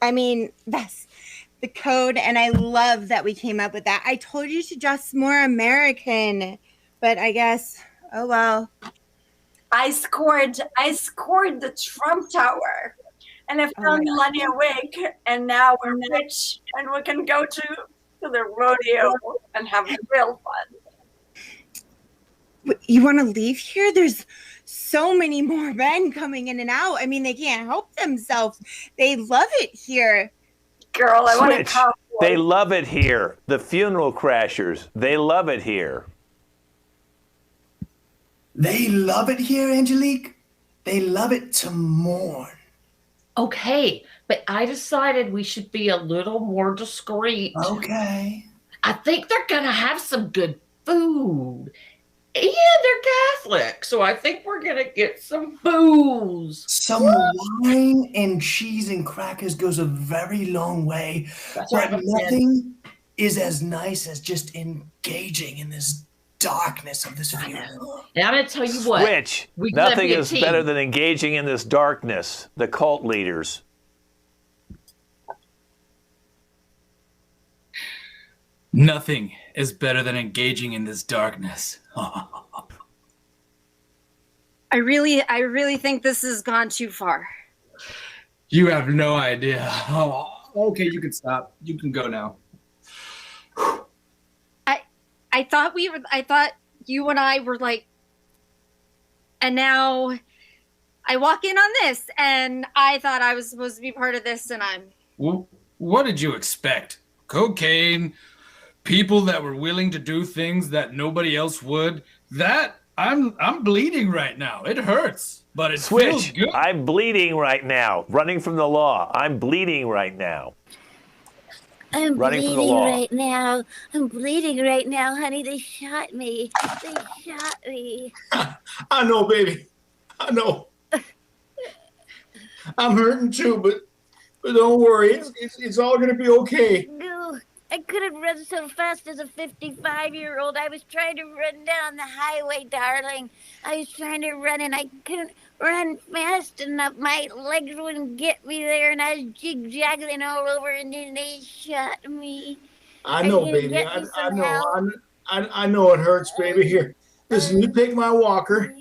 I mean, that's the code, and I love that we came up with that. I told you to dress more American, but I guess, oh well. I scored the Trump Tower, and I found Melania Wig, and now we're rich, and we can go to the rodeo and have real fun. You want to leave here? There's so many more men coming in and out. I mean, they can't help themselves. They love it here. Girl, I want to Switch. come. They love it here. The funeral crashers. They love it here. They love it here, Angelique. They love it to mourn. Okay, but I decided we should be a little more discreet. Okay. I think they're gonna have some good food. Yeah, they're Catholic, so I think we're gonna get some booze. Some wine and cheese and crackers goes a very long way. That's But right, nothing is as nice as just engaging in this darkness of this funeral. And I'm going to tell you what. Switch. We gotta Nothing be a is team. better than engaging in this darkness. The cult leaders. Nothing is better than engaging in this darkness. I really think this has gone too far. You have no idea. Oh, okay, you can stop. You can go now. I thought you and I were like, and now I walk in on this, and I thought I was supposed to be part of this, and I'm. Well, what did you expect? Cocaine, people that were willing to do things that nobody else would. That I'm bleeding right now. It hurts, but it feels Switch. good. I'm bleeding right now. Running from the law. I'm bleeding right now. I'm Running from the bleeding law. right now. I'm bleeding right now, honey. They shot me. They shot me. I know, baby. I know. I'm hurting too, but don't worry. It's all gonna be okay. No, I couldn't run so fast as a 55-year-old. I was trying to run down the highway, darling. I was trying to run and I couldn't run fast enough. My legs wouldn't get me there, and I was jig-jagging all over, and then they shot me. I know, Are you gonna baby. get me I some know. help? I know it hurts, baby. Here, listen. You take my walker,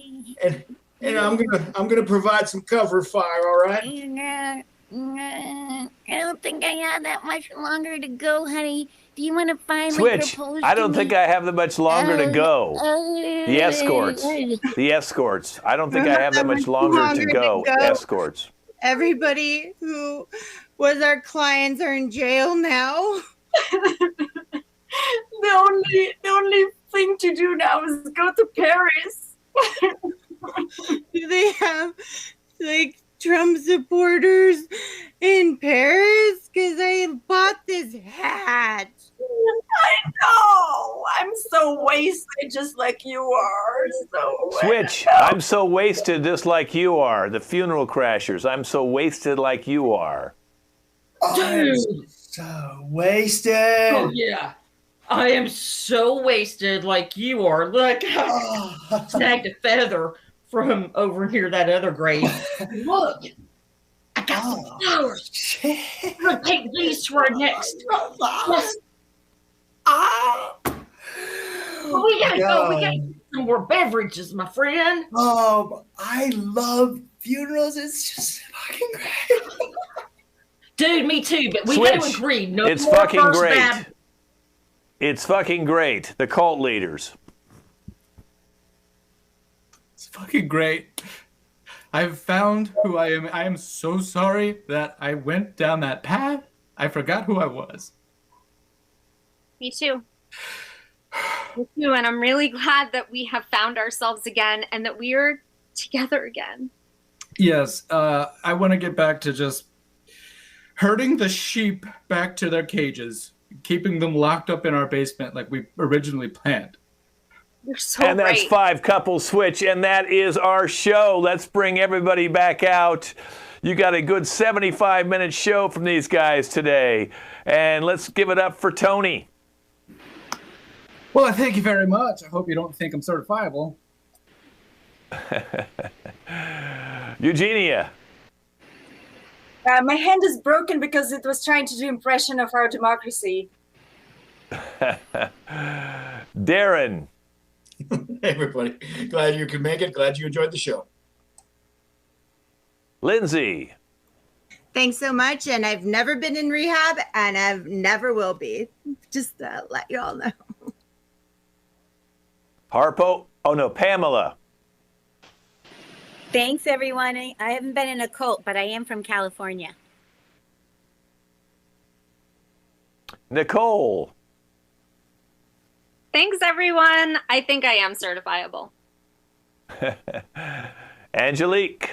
and I'm gonna provide some cover fire. All right. I don't think I have that much longer to go, honey. Do you want to finally Switch. propose I to don't me? think I have that much longer to go. The escorts. The escorts. I don't think I have that much longer to go. Escorts. Everybody who was our clients are in jail now. The only thing to do now is go to Paris. Do they have like Trump supporters in Paris? Because I bought this hat. I know. I'm so wasted, just like you are. So Switch. I'm so wasted just like you are. The funeral crashers. I'm so wasted like you are. I'm so wasted. Oh, yeah. I am so wasted like you are. Look, I snagged a feather from over near that other grave. Look, I got some flowers. I'm going to take these to our next. Yes. We gotta go. We gotta get some more beverages, my friend. Oh, I love funerals. It's just fucking great. Dude, me too. But we Switch. got to agree. No It's more fucking First great. Baptist. It's fucking great. The cult leaders. It's fucking great. I've found who I am. I am so sorry that I went down that path. I forgot who I was. Me too. Me too. And I'm really glad that we have found ourselves again and that we are together again. Yes, I want to get back to just herding the sheep back to their cages, keeping them locked up in our basement like we originally planned. You're so And that's right. 5 Couple Switch, and that is our show. Let's bring everybody back out. You got a good 75-minute show from these guys today. And let's give it up for Tony. Well, thank you very much. I hope you don't think I'm certifiable. Eugenia. my hand is broken because it was trying to do impression of our democracy. Darren. Hey, everybody. Glad you could make it. Glad you enjoyed the show. Lindsay. Thanks so much. And I've never been in rehab, and I've never will be. Just to let you all know. Pamela. Thanks, everyone. I haven't been in a cult, but I am from California. Nicole. Thanks, everyone. I think I am certifiable. Angelique.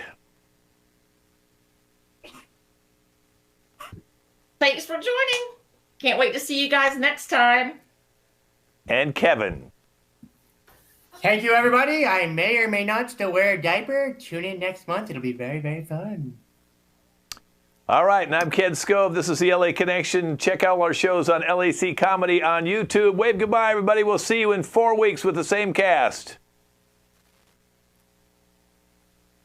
Thanks for joining. Can't wait to see you guys next time. And Kevin. Thank you, everybody. I may or may not still wear a diaper. Tune in next month. It'll be very, very fun. All right, and I'm Ken Scove. This is the LA Connection. Check out our shows on LAC Comedy on YouTube. Wave goodbye, everybody. We'll see you in 4 weeks with the same cast.